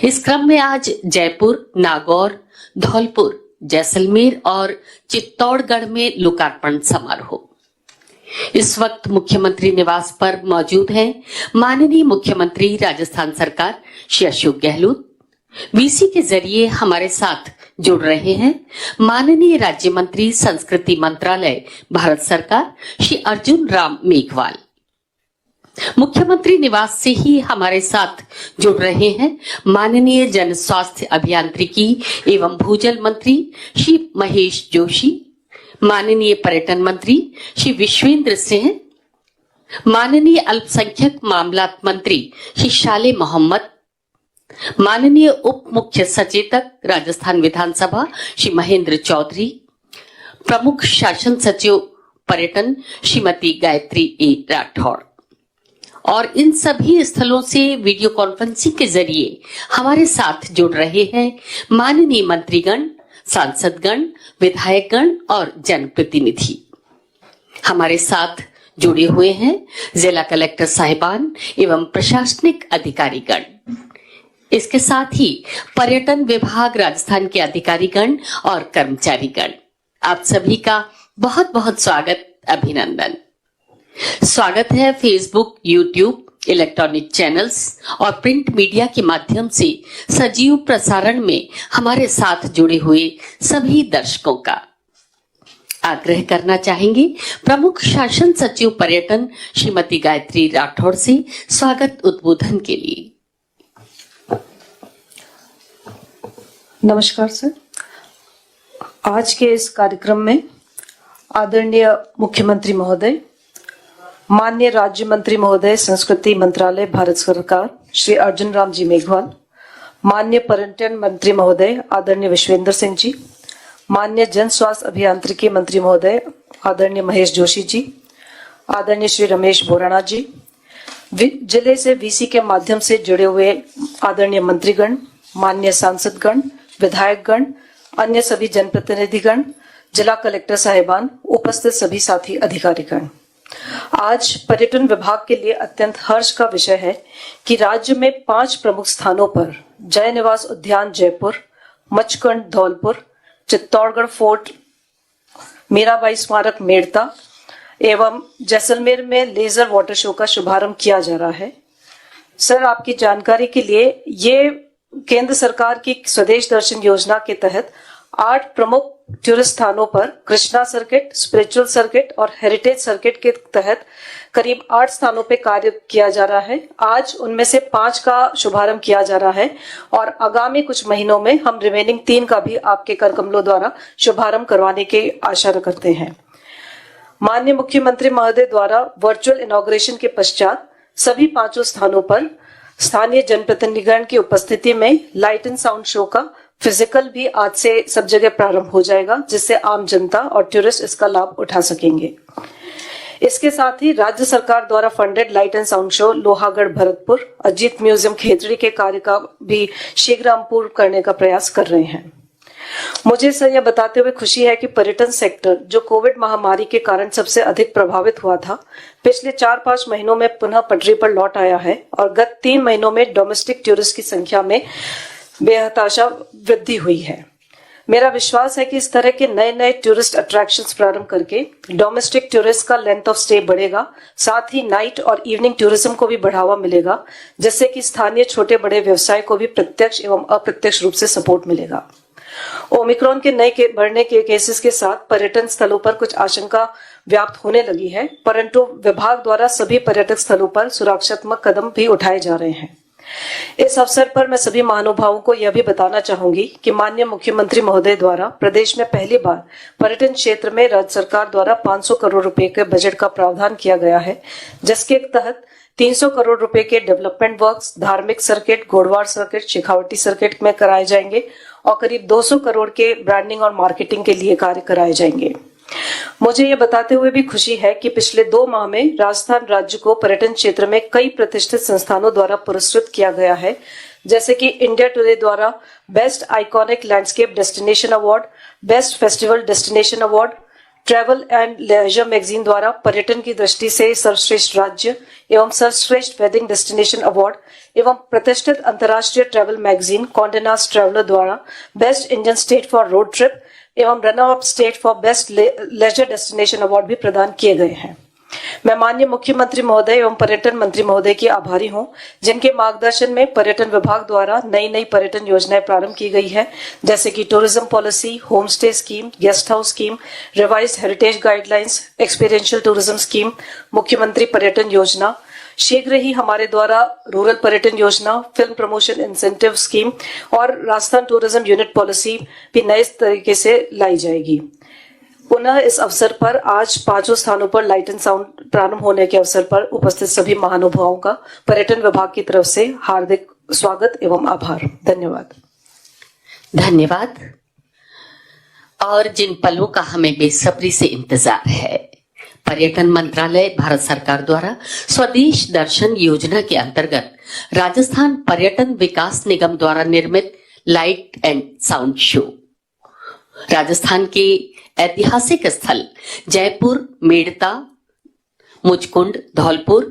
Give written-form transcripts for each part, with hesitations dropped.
इस क्रम में आज जयपुर, नागौर, धौलपुर, जैसलमेर और चित्तौड़गढ़ में लोकार्पण समारोह। इस वक्त मुख्यमंत्री निवास पर मौजूद हैं माननीय मुख्यमंत्री राजस्थान सरकार श्री अशोक गहलोत। वीसी के जरिए हमारे साथ जुड़ रहे हैं माननीय राज्य मंत्री संस्कृति मंत्रालय भारत सरकार श्री अर्जुन राम मेघवाल। मुख्यमंत्री निवास से ही हमारे साथ जुड़ रहे हैं माननीय जन स्वास्थ्य अभियांत्रिकी एवं भूजल मंत्री श्री महेश जोशी, माननीय पर्यटन मंत्री श्री विश्वेंद्र सिंह, माननीय अल्पसंख्यक मामलात मंत्री श्री शाले मोहम्मद, माननीय उप मुख्य सचेतक राजस्थान विधानसभा श्री महेंद्र चौधरी, प्रमुख शासन सचिव पर्यटन श्रीमती गायत्री ए राठौड़ और इन सभी स्थलों से वीडियो कॉन्फ्रेंसिंग के जरिए हमारे साथ जुड़ रहे हैं माननीय मंत्रीगण, सांसदगण, विधायकगण और जनप्रतिनिधि। हमारे साथ जुड़े हुए हैं जिला कलेक्टर साहिबान एवं प्रशासनिक अधिकारीगण। इसके साथ ही पर्यटन विभाग राजस्थान के अधिकारीगण और कर्मचारीगण। आप सभी का बहुत बहुत स्वागत, अभिनंदन। स्वागत है फेसबुक, यूट्यूब, इलेक्ट्रॉनिक चैनल्स और प्रिंट मीडिया के माध्यम से सजीव प्रसारण में हमारे साथ जुड़े हुए सभी दर्शकों का। आग्रह करना चाहेंगे प्रमुख शासन सचिव पर्यटन श्रीमती गायत्री राठौड़ से स्वागत उद्बोधन के लिए। नमस्कार सर। आज के इस कार्यक्रम में आदरणीय मुख्यमंत्री महोदय, माननीय राज्य मंत्री महोदय संस्कृति मंत्रालय भारत सरकार श्री अर्जुन राम जी मेघवाल, माननीय पर्यटन मंत्री महोदय आदरणीय विश्वेंद्र सिंह जी, माननीय जन स्वास्थ्य अभियांत्रिकी मंत्री महोदय आदरणीय महेश जोशी जी, आदरणीय श्री रमेश बोराणा जी, जिले से वीसी के माध्यम से जुड़े हुए आदरणीय मंत्रीगण, माननीय सांसदगण, विधायकगण, अन्य सभी जनप्रतिनिधिगण, जिला कलेक्टर साहिबान, उपस्थित सभी साथी अधिकारीगण। आज पर्यटन विभाग के लिए अत्यंत हर्ष का विषय है कि राज्य में 5 प्रमुख स्थानों पर जय निवास उद्यान जयपुर, मचकुंड धौलपुर, चित्तौड़गढ़ फोर्ट, मीराबाई स्मारक मेड़ता एवं जैसलमेर में लेजर वाटर शो का शुभारंभ किया जा रहा है। सर, आपकी जानकारी के लिए ये केंद्र सरकार की स्वदेश दर्शन योजना के तहत 8 प्रमुख टूरिस्ट स्थानों पर कृष्णा सर्किट, स्पिरिचुअल सर्किट और हेरिटेज सर्किट के तहत करीब 8 स्थानों पे कार्य किया जा रहा है। आज उनमें से 5 का शुभारंभ किया जा रहा है और आगामी कुछ महीनों में हम रिमेनिंग 3 का भी आपके कर कमलों द्वारा शुभारंभ करवाने की आशा करते हैं। माननीय मुख्यमंत्री महोदय द्वारा वर्चुअल इनॉग्रेशन के पश्चात सभी 5 स्थानों पर स्थानीय जनप्रतिनिधिगण की उपस्थिति में लाइट एंड साउंड शो का फिजिकल भी आज से सब जगह प्रारंभ हो जाएगा, जिससे आम जनता और टूरिस्ट इसका लाभ उठा सकेंगे। इसके साथ ही राज्य सरकार द्वारा funded light and sound show Lohagarh Bharatpur, Ajit museum Khetri के कार्य का भी शीघ्र हम पूर्ण करने का प्रयास कर रहे हैं। मुझे सर यह बताते हुए खुशी है कि पर्यटन सेक्टर, जो कोविड महामारी के कारण सबसे अधिक प्रभावित हुआ था, पिछले 4-5 महीनों में पुनः पटरी पर लौट आया है और गत 3 महीनों में डोमेस्टिक टूरिस्ट की संख्या में बेहताशा वृद्धि हुई है। मेरा विश्वास है कि इस तरह के नए नए टूरिस्ट अट्रैक्शंस प्रारंभ करके डोमेस्टिक टूरिस्ट का लेंथ ऑफ स्टे बढ़ेगा, साथ ही नाइट और इवनिंग टूरिज्म को भी बढ़ावा मिलेगा, जिससे कि स्थानीय छोटे बड़े व्यवसाय को भी प्रत्यक्ष एवं अप्रत्यक्ष रूप से सपोर्ट मिलेगा। ओमिक्रॉन के नए बढ़ने के केसेस के साथ पर्यटन स्थलों पर कुछ आशंका व्याप्त होने लगी है, परंतु विभाग द्वारा सभी पर्यटक स्थलों पर सुरक्षात्मक कदम भी उठाए जा रहे हैं। इस अवसर पर मैं सभी महानुभावों को यह भी बताना चाहूंगी कि माननीय मुख्यमंत्री महोदय द्वारा प्रदेश में पहली बार पर्यटन क्षेत्र में राज्य सरकार द्वारा 500 करोड़ रुपए के बजट का प्रावधान किया गया है, जिसके तहत 300 करोड़ रुपए के डेवलपमेंट वर्क्स, धार्मिक सर्किट, घोड़वार सर्किट, शेखावटी सर्किट में कराए जाएंगे और करीब 200 करोड़ के ब्रांडिंग और मार्केटिंग के लिए कार्य कराए जाएंगे। मुझे ये बताते हुए भी खुशी है कि पिछले 2 माह में राजस्थान राज्य को पर्यटन क्षेत्र में कई प्रतिष्ठित संस्थानों द्वारा पुरस्कृत किया गया है, जैसे कि इंडिया टुडे द्वारा best iconic landscape destination award, best festival destination award, travel and leisure magazine द्वारा पर्यटन की दृष्टि से सर्वश्रेष्ठ राज्य एवं सर्वश्रेष्ठ वेडिंग डेस्टिनेशन अवार्ड एवं प्रतिष्ठित अंतर्राष्ट्रीय travel magazine Conde Nast traveller द्वारा best Indian state for road trip एवं runner up state for best leisure destination award भी प्रदान किए गए हैं। मैं माननीय मुख्यमंत्री महोदय एवं पर्यटन मंत्री महोदय की आभारी हूं, जिनके मार्गदर्शन में पर्यटन विभाग द्वारा नई नई पर्यटन योजनाएं प्रारंभ की गई है, जैसे कि tourism policy, home stay scheme, guest house scheme, revised heritage guidelines, experiential tourism scheme, मुख्यमंत्री पर्यटन योजना। शीघ्र ही हमारे द्वारा रूरल पर्यटन योजना, फिल्म प्रमोशन इंसेंटिव स्कीम और राजस्थान टूरिज्म यूनिट पॉलिसी भी नए तरीके से लाई जाएगी। पुनः इस अवसर पर आज 5 स्थानों पर लाइट एंड साउंड प्रारंभ होने के अवसर पर उपस्थित सभी महानुभावों का पर्यटन विभाग की तरफ से हार्दिक स्वागत एवं आभार। धन्यवाद। धन्यवाद। और जिन पलों का हमें बेसब्री से इंतजार है, पर्यटन मंत्रालय भारत सरकार द्वारा स्वदेश दर्शन योजना के अंतर्गत राजस्थान पर्यटन विकास निगम द्वारा निर्मित light and sound show Rajasthan के ऐतिहासिक स्थल जयपुर, मेड़ता, मुचकुंड, धौलपुर,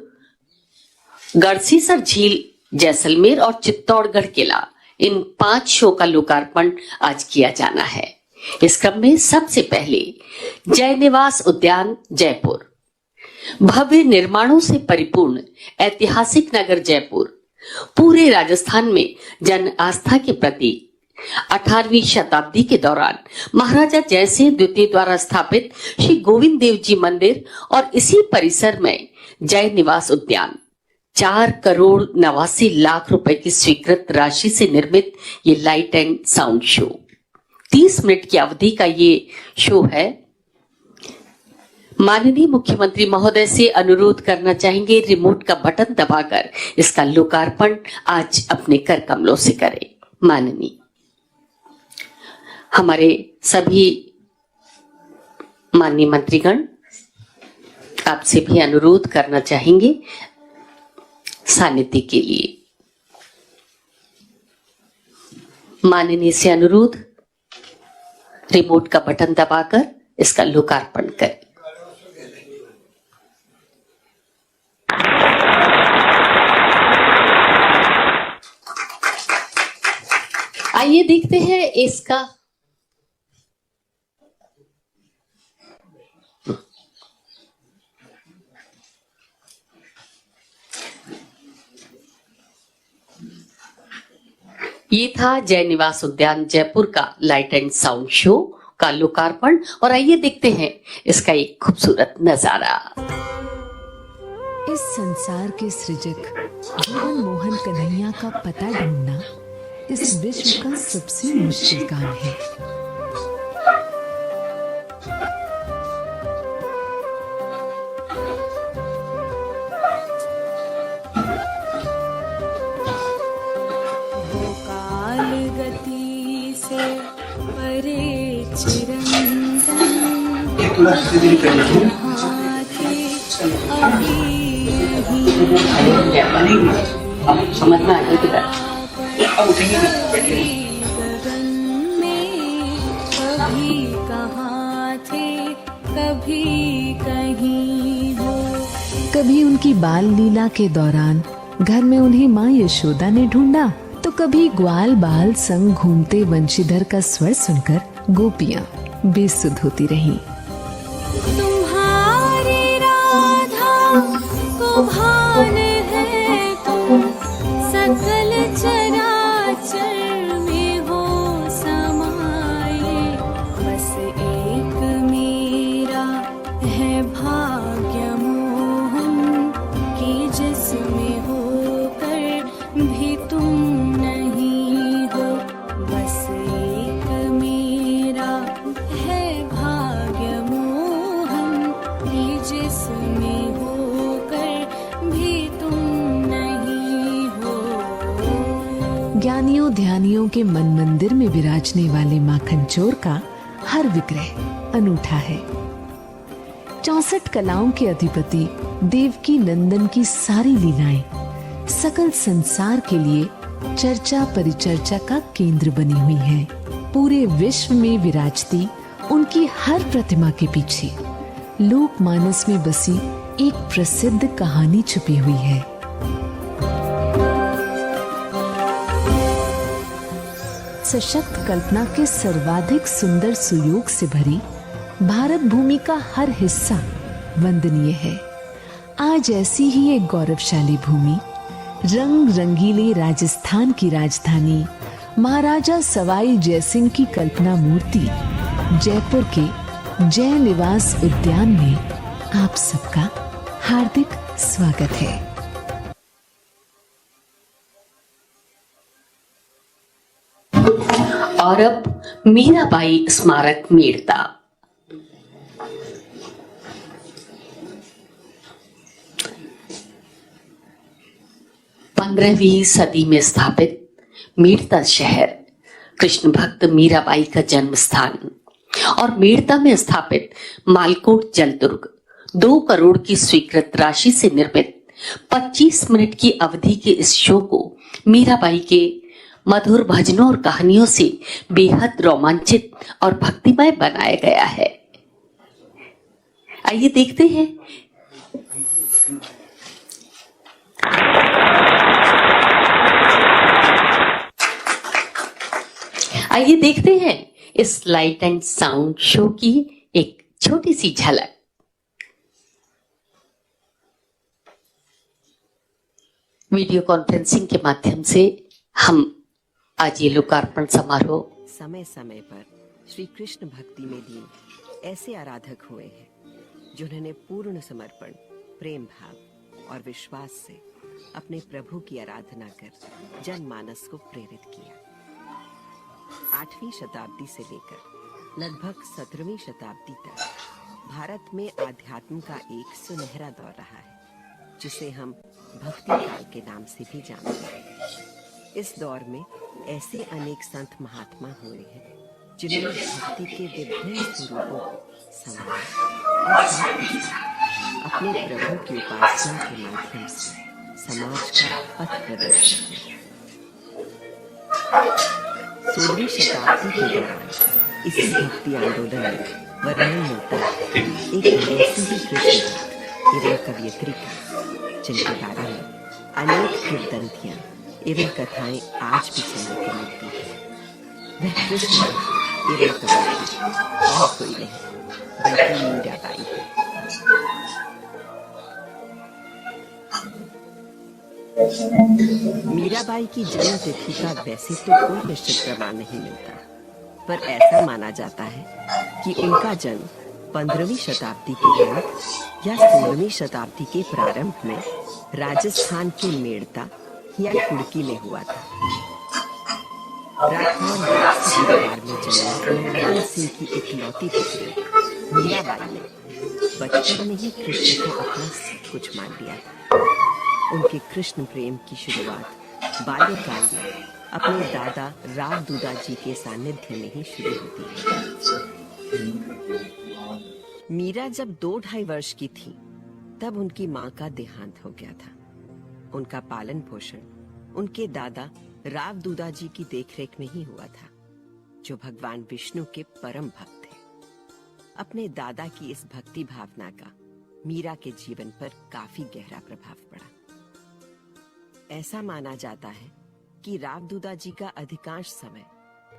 गढ़सीसर झील, जैसलमेर और चित्तौड़गढ़ किला, इन 5 शो का लोकार्पण आज किया जाना है। इस क्रम में सबसे पहले जय निवास उद्यान जयपुर, भव्य निर्माणों से परिपूर्ण ऐतिहासिक नगर जयपुर पूरे राजस्थान में जन आस्था के प्रतीक 18वीं शताब्दी के दौरान महाराजा जयसिंह द्वितीय द्वारा स्थापित श्री गोविंद देव जी मंदिर और इसी परिसर में जय निवास उद्यान 4 करोड़ 89 लाख रुपए की स्वीकृत राशि से निर्मित ये light and sound show 30 minute की अवधि का ये शो है। माननीय मुख्यमंत्री महोदय से अनुरोध करना चाहेंगे, रिमोट का बटन दबाकर इसका लोकार्पण आज अपने कर कमलों से करें। माननीय हमारे सभी माननीय मंत्रीगण, आपसे भी अनुरोध करना चाहेंगे सानिध्य के लिए। माननीय से अनुरोध, रिमोट का बटन दबाकर इसका लोकार्पण करें। आइए देखते हैं इसका ये था जय निवास उद्यान जयपुर का लाइट एंड साउंड शो का लोकार्पण, और आइए देखते हैं इसका एक खूबसूरत नजारा। इस संसार के सृजक भगवान मोहन कन्हैया का पता ढूंढना इस विश्व का सबसे मुश्किल काम है। समझना है कि कभी कहाँ थे, कभी कहीं हो। कभी उनकी बाल लीला के दौरान घर में उन्हें माँ यशोदा ने ढूंढा, तो कभी ग्वाल बाल संग घूमते वंशीधर का स्वर सुनकर गोपियाँ बेसुध होती रहीं। तुम्हारी राधा को भान है तुम, सकल चराचर में हो समाये। बस एक मेरा है भाग्य मोहन कि जिसमें होकर भी तुम नहीं हो। बस एक मेरा है भाग्य मोहन कि जिसमें होकर भी तुम नहीं हो। ज्ञानियों ध्यानियों के मन मंदिर में विराजने वाले माखन चोर का हर विग्रह अनूठा है। 64 कलाओं के अधिपति देवकी नंदन की सारी लीलाएं सकल संसार के लिए चर्चा परिचर्चा का केंद्र बनी हुई हैं। पूरे विश्व में विराजती उनकी हर प्रतिमा के पीछे लोकमानस में बसी एक प्रसिद्ध कहानी छुपी हुई है। सशक्त कल्पना के सर्वाधिक सुंदर सुयोग से भरी भारत भूमि का हर हिस्सा वंदनीय है। आज ऐसी ही एक गौरवशाली भूमि, रंग रंगीले राजस्थान की राजधानी महाराजा सवाई जयसिंह की कल्पना मूर्ति जयपुर के जय निवास उद्यान में आप सबका हार्दिक स्वागत है। और अब मीराबाई स्मारक मेड़ता। पंद्रहवीं सदी में स्थापित मेड़ता शहर कृष्ण भक्त मीराबाई का जन्म स्थान और मेड़ता में स्थापित मालकोट जलदुर्ग 2 करोड़ की स्वीकृत राशि से निर्मित 25 मिनट की अवधि के इस शो को मीराबाई के मधुर भजनों और कहानियों से बेहद रोमांचित और भक्तिमय बनाया गया है। आइए देखते हैं। आइए देखते हैं इस लाइट एंड साउंड शो की एक छोटी सी झलक। वीडियो कॉन्फ्रेंसिंग के माध्यम से हम आज ये लोकार्पण समारोह समय समय पर श्री कृष्ण भक्ति में लीन ऐसे आराधक हुए हैं जिन्होंने पूर्ण समर्पण, प्रेम भाव और विश्वास से अपने प्रभु की आराधना कर जनमानस को प्रेरित किया। 8वीं शताब्दी से लेकर लगभग 17वीं शताब्दी तक भारत में आध्यात्म का एक सुनहरा दौर रहा है, जिसे हम भक्ति काल के नाम से भी जानते हैं। इस दौर में ऐसे अनेक संत महात्मा हुए हैं जिन्होंने भक्ति के विभिन्न स्वरूपों को संभाला और अपने प्रभु की उपासना के माध्यम से समाज का पथ प्रदर्शित किया। 16वीं शताब्दी के दौरान इसी भक्ति आंदोलन में वर्णन मिलता है एक ऐसी ही कृष्ण एवं कवियत्री का जिनके बारे में अनेक किंवदंतियां एवं कथाएं आज भी सुनने को मिलती है। वह कृष्ण एवं कवियत्री और कोई नहीं बल्कि मीराबाई है। मीराबाई की जन्म तिथि का वैसे तो कोई निश्चित प्रमाण नहीं मिलता, पर ऐसा माना जाता है कि उनका जन्म 15वीं शताब्दी के अंत या 16वीं शताब्दी के प्रारंभ में राजस्थान के मेड़ता या कुड़की में हुआ था। राठौर परिवार में जन्मी लाल सिंह की इकलौती पुत्री मीराबाई ने बचपन में ही कृष्ण को अपना सब कुछ मान लिया था। उनके कृष्ण प्रेम की शुरुआत बाल्यकाल में अपने दादा राव दूदा जी के सानिध्य में ही शुरू होती है। मीरा जब 2-2.5 वर्ष की थी तब उनकी मां का देहांत हो गया था। उनका पालन पोषण उनके दादा राव दूदा जी की देखरेख में ही हुआ था, जो भगवान विष्णु के परम भक्त थे। अपने दादा की इस भक्ति भावना का मीरा के जीवन पर काफी गहरा प्रभाव पड़ा। ऐसा माना जाता है कि राव दूदा जी का अधिकांश समय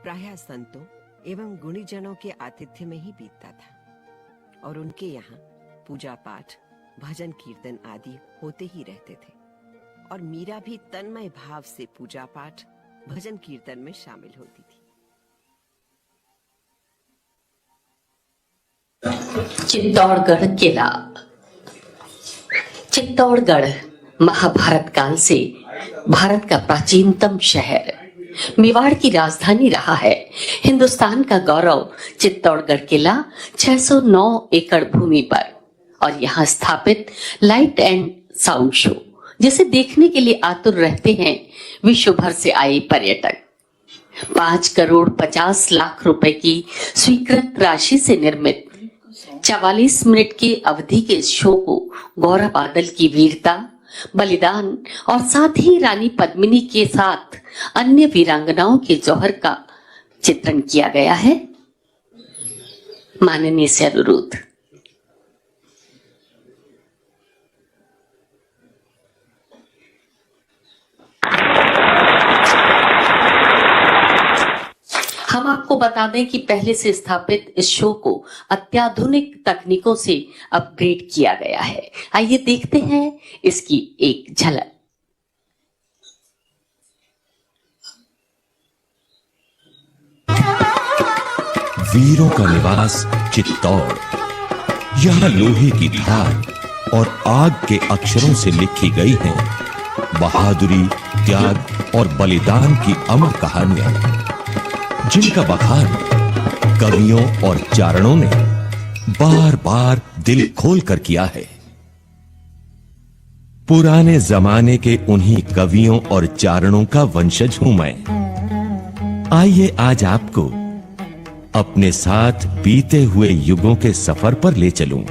प्रायः संतों एवं गुणीजनों के आतिथ्य में ही बीतता था और उनके यहाँ पूजा पाठ, भजन कीर्तन आदि होते ही रहते थे और मीरा भी तन्मय भाव से पूजा पाठ, भजन कीर्तन में शामिल होती थी। चित्तौड़गढ़ किला। चित्तौड़गढ़ महाभारत काल से भारत का प्राचीनतम शहर, मेवाड़ की राजधानी रहा है। हिंदुस्तान का गौरव चित्तौड़गढ़ किला 609 एकड़ भूमि पर और यहाँ स्थापित लाइट एंड साउंड शो, जिसे देखने के लिए आतुर रहते हैं विश्व भर से आए पर्यटक। 5 करोड़ 50 लाख रुपए की स्वीकृत राशि से निर्मित 44 मिनट की अवधि के इस शो को गौरव बादल की वीरता, बलिदान और साथ ही रानी पद्मिनी के साथ अन्य वीरांगनाओं के जौहर का चित्रण किया गया है। माननीय से अनुरोध। हम आपको बता दें कि पहले से स्थापित इस शो को अत्याधुनिक तकनीकों से अपग्रेड किया गया है। आइए देखते हैं इसकी एक झलक। वीरों का निवास चित्तौड़। यहाँ लोहे की धार और आग के अक्षरों से लिखी गई हैं बहादुरी, त्याग और बलिदान की अमर कहानियां, जिनका बखान कवियों और चारणों ने बार बार दिल खोल कर किया है। पुराने जमाने के उन्हीं कवियों और चारणों का वंशज हूं मैं। आइए आज आपको अपने साथ बीते हुए युगों के सफर पर ले चलूं,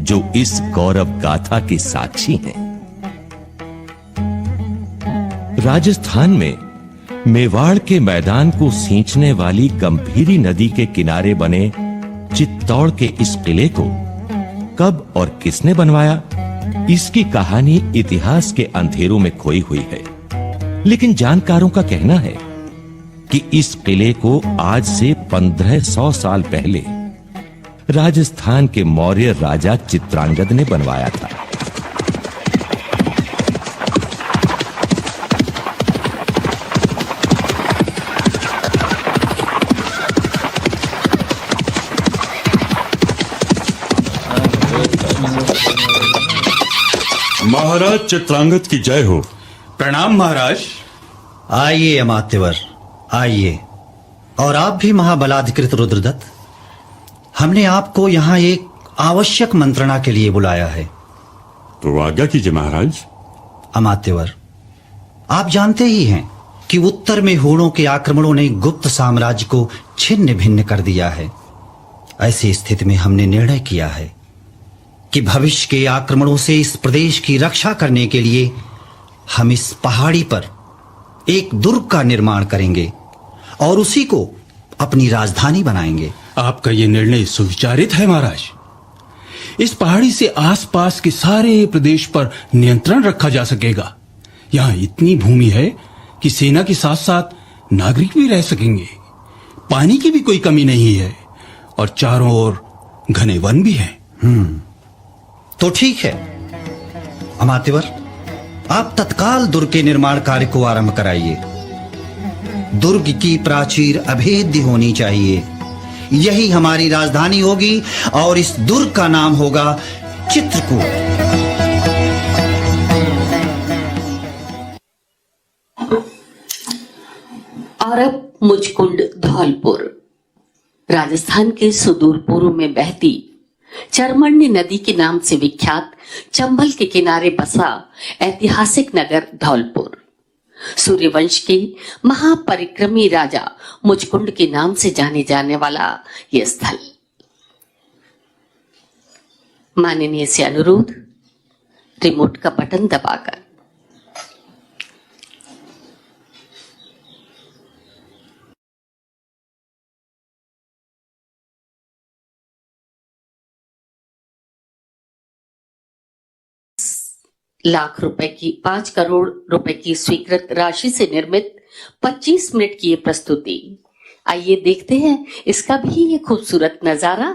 जो इस गौरव गाथा के साक्षी हैं। राजस्थान में मेवाड़ के मैदान को सींचने वाली गंभीरी नदी के किनारे बने चित्तौड़ के इस किले को कब और किसने बनवाया, इसकी कहानी इतिहास के अंधेरों में खोई हुई है। लेकिन जानकारों का कहना है कि इस किले को आज से 1500 साल पहले राजस्थान के मौर्य राजा चित्रांगद ने बनवाया था। महाराज चित्रांगद की जय हो। प्रणाम महाराज। आइए अमात्यवर, आइए। और आप भी महाबलाधिकृत रुद्रदत्त, हमने आपको यहाँ एक आवश्यक मंत्रणा के लिए बुलाया है। तो आज्ञा कीजिए महाराज। अमात्यवर, आप जानते ही हैं कि उत्तर में हूणों के आक्रमणों ने गुप्त साम्राज्य को छिन्न भिन्न कर दिया है। ऐसी स्थिति में हमने निर्णय किया है कि भविष्य के आक्रमणों से इस प्रदेश की रक्षा करने के लिए हम इस पहाड़ी पर एक दुर्ग का निर्माण करेंगे और उसी को अपनी राजधानी बनाएंगे। आपका ये निर्णय सुविचारित है महाराज। इस पहाड़ी से आसपास के सारे प्रदेश पर नियंत्रण रखा जा सकेगा। यहाँ इतनी भूमि है कि सेना के साथ साथ नागरिक भी रह सकेंगे। पानी की भी कोई कमी नहीं है और चारों ओर घने वन भी हैं। तो ठीक है अमात्यवर, आप तत्काल दुर्ग के निर्माण कार्य को आरंभ कराइए। दुर्ग की प्राचीर अभेद्य होनी चाहिए। यही हमारी राजधानी होगी और इस दुर्ग का नाम होगा चित्रकूट। और अब मुचकुंड धौलपुर। राजस्थान के सुदूर पूर्व में बहती चरमण्य नदी के नाम से विख्यात चंबल के किनारे बसा ऐतिहासिक नगर धौलपुर सूर्यवंश के महापरिक्रमी राजा मुचकुंड के नाम से जाने जाने वाला यह स्थल। माननीय से अनुरोध, रिमोट का बटन दबाकर। लाख रुपए की 5 करोड़ रुपए की स्वीकृत राशि से निर्मित 25 मिनट की ये प्रस्तुति। आइए देखते हैं इसका भी ये खूबसूरत नजारा।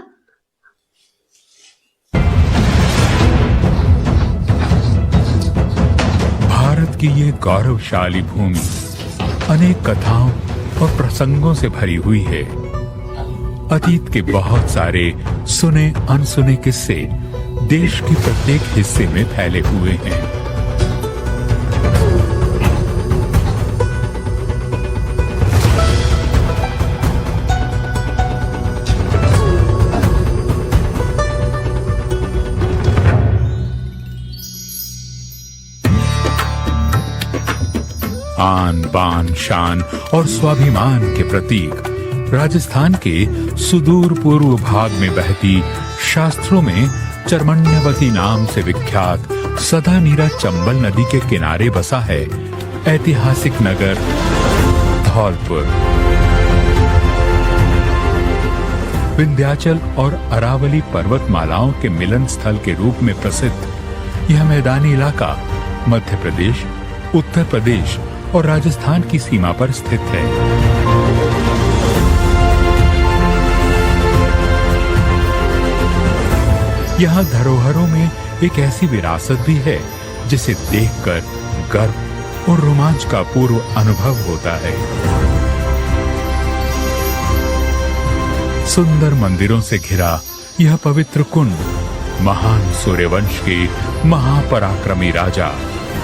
भारत की ये गौरवशाली भूमि अनेक कथाओं और प्रसंगों से भरी हुई है। अतीत के बहुत सारे सुने अनसुने किस्से देश के प्रत्येक हिस्से में फैले हुए हैं। आन बान शान और स्वाभिमान के प्रतीक राजस्थान के सुदूर पूर्व भाग में बहती, शास्त्रों में चरमण्यवती नाम से विख्यात सदा नीरा चंबल नदी के किनारे बसा है ऐतिहासिक नगर धौलपुर। विंध्याचल और अरावली पर्वतमालाओं के मिलन स्थल के रूप में प्रसिद्ध यह मैदानी इलाका मध्य प्रदेश, उत्तर प्रदेश और राजस्थान की सीमा पर स्थित है। यहाँ धरोहरों में एक ऐसी विरासत भी है जिसे देखकर गर्व और रोमांच का पूर्व अनुभव होता है। सुंदर मंदिरों से घिरा यह पवित्र कुंड महान सूर्यवंश के महापराक्रमी राजा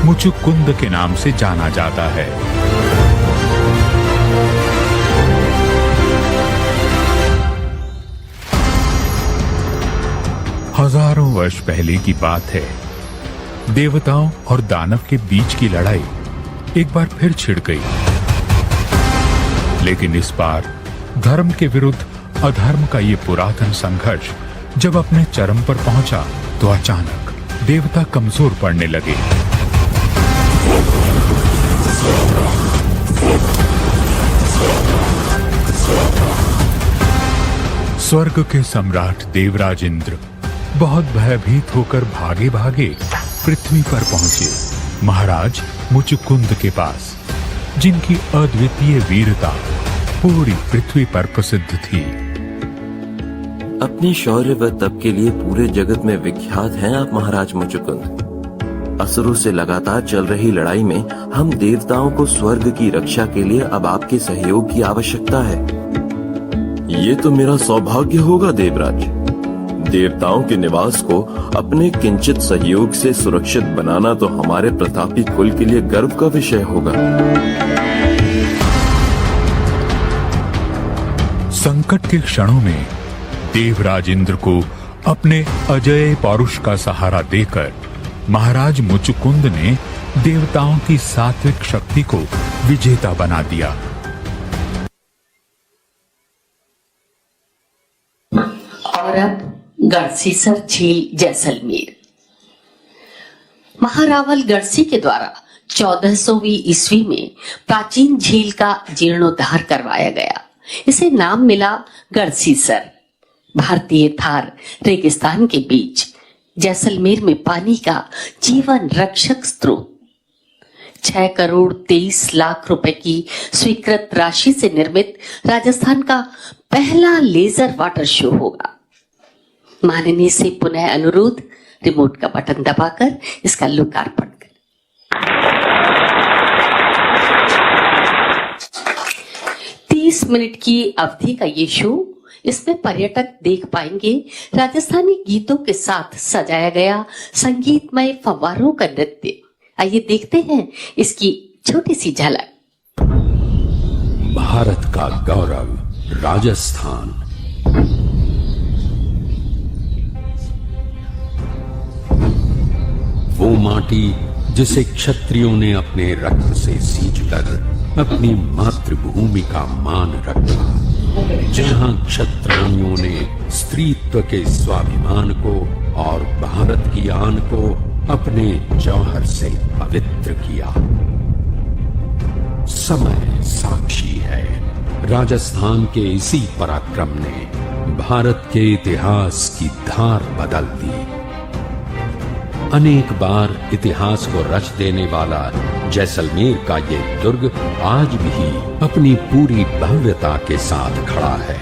मुचुकुंद के नाम से जाना जाता है। हजारों वर्ष पहले की बात है। देवताओं और दानव के बीच की लड़ाई एक बार फिर छिड़ गई, लेकिन इस बार धर्म के विरुद्ध अधर्म का ये पुरातन संघर्ष जब अपने चरम पर पहुंचा तो अचानक देवता कमजोर पड़ने लगे। स्वर्ग के सम्राट देवराज इंद्र बहुत भयभीत होकर भागे भागे पृथ्वी पर पहुंचे महाराज मुचुकुंद के पास, जिनकी अद्वितीय वीरता पूरी पृथ्वी पर प्रसिद्ध थी। अपने शौर्य व तप के लिए पूरे जगत में विख्यात हैं आप महाराज मुचुकुंद। असुरों से लगातार चल रही लड़ाई में हम देवताओं को स्वर्ग की रक्षा के लिए अब आपके सहयोग की आवश्यकता है। ये तो मेरा सौभाग्य होगा देवराज। देवताओं के निवास को अपने किंचित सहयोग से सुरक्षित बनाना तो हमारे प्रतापी कुल के लिए गर्व का विषय होगा। संकट के क्षणों में देवराज इंद्र को अपने अजय पौरुष का सहारा देकर महाराज मुचुकुंद ने देवताओं की सात्विक शक्ति को विजेता बना दिया। और अब गढ़सीसर झील जैसलमेर। महारावल गढ़सी के द्वारा 1400वीं ईस्वी में प्राचीन झील का जीर्णोद्धार करवाया गया। इसे नाम मिला गढ़सीसर। भारतीय थार रेगिस्तान के बीच जैसलमेर में पानी का जीवन रक्षक स्रोत 6 करोड़ 23 लाख रुपए की स्वीकृत राशि से निर्मित राजस्थान का पहला लेजर वाटर शो होगा। माननीय से पुनः अनुरोध, रिमोट का बटन दबाकर इसका लोकार्पण करें। 30 मिनट की अवधि का ये शो, इसमें पर्यटक देख पाएंगे राजस्थानी गीतों के साथ सजाया गया संगीतमय फव्वारों का नृत्य। आइए देखते हैं इसकी छोटी सी झलक। भारत का गौरव राजस्थान। वो माटी जिसे क्षत्रियों ने अपने रक्त से सींचकर अपनी मातृभूमि का मान रखा, जहां क्षत्राणियों ने स्त्रीत्व के स्वाभिमान को और भारत की आन को अपने जौहर से पवित्र किया। समय साक्षी है, राजस्थान के इसी पराक्रम ने भारत के इतिहास की धार बदल दी। अनेक बार इतिहास को रच देने वाला जैसलमेर का ये दुर्ग आज भी अपनी पूरी भव्यता के साथ खड़ा है।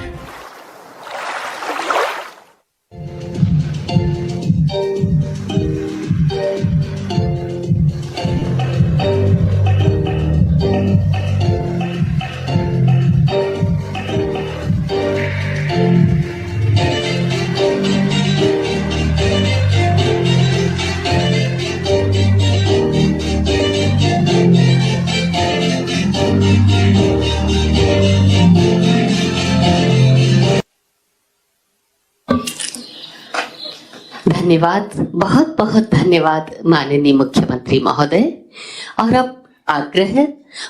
धन्यवाद, बहुत बहुत धन्यवाद माननीय मुख्यमंत्री महोदय। और अब आग्रह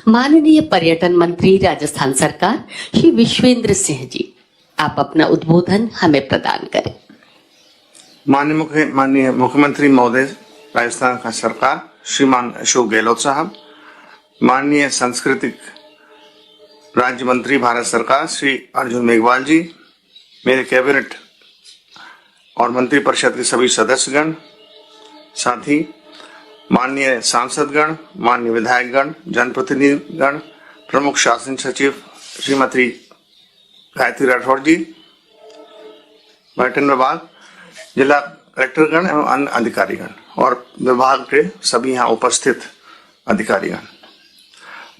माननीय पर्यटन मंत्री राजस्थान सरकार श्री विश्वेंद्र सिंह जी, आप अपना उद्बोधन हमें प्रदान करें। माननीय मुख्यमंत्री महोदय राजस्थान का सरकार श्रीमान अशोक गहलोत साहब, माननीय सांस्कृतिक राज्य मंत्री भारत सरकार श्री अर्जुन मेघवाल जी, मेरे कैबिनेट और मंत्रिपरिषद के सभी सदस्यगण, साथ ही माननीय सांसदगण, माननीय विधायकगण, जनप्रतिनिधिगण, प्रमुख शासन सचिव श्रीमती गायत्री राठौड़ जी, पर्यटन विभाग, जिला कलेक्टरगण एवं अन्य अधिकारीगण और विभाग के सभी यहाँ उपस्थित अधिकारीगण।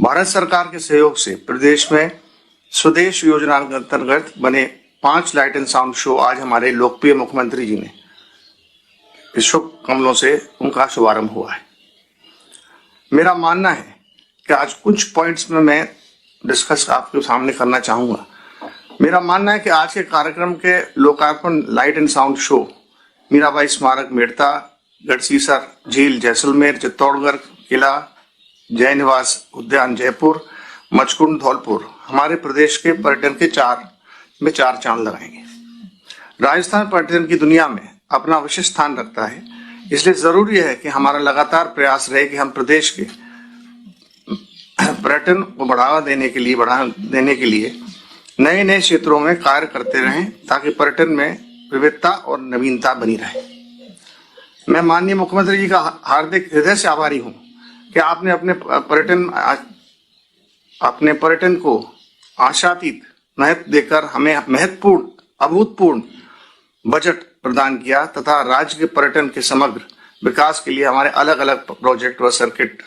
भारत सरकार के सहयोग से प्रदेश में स्वदेश योजना के अंतर्गत बने 5 लाइट एंड साउंड शो आज हमारे लोकप्रिय मुख्यमंत्री जी ने शुभ कमलों से उनका शुभारंभ हुआ है। मेरा मानना है कि आज कुछ पॉइंट्स में मैं डिस्कस आपके सामने करना चाहूंगा। मेरा मानना है कि आज के कार्यक्रम के लोकार्पण light and sound show Mirabai स्मारक मेड़ता, गढ़सीसर झील जैसलमेर, चित्तौड़गढ़ किला, जय निवास उद्यान जयपुर, मचकुंड धौलपुर हमारे प्रदेश के पर्यटन के चार चांद लगाएंगे। राजस्थान पर्यटन की दुनिया में अपना विशिष्ट स्थान रखता है, इसलिए जरूरी है कि हमारा लगातार प्रयास रहे कि हम प्रदेश के पर्यटन को बढ़ावा देने के लिए नए नए क्षेत्रों में कार्य करते रहें, ताकि पर्यटन में विविधता और नवीनता बनी रहे। मैं माननीय मुख्यमंत्री जी का हार्दिक हृदय से आभारी हूं कि आपने अपने पर्यटन को आशातीत महत्व देकर हमें अभूतपूर्ण बजट प्रदान किया तथा राज्य के पर्यटन के समग्र विकास के लिए हमारे अलग अलग प्रोजेक्ट व सर्किट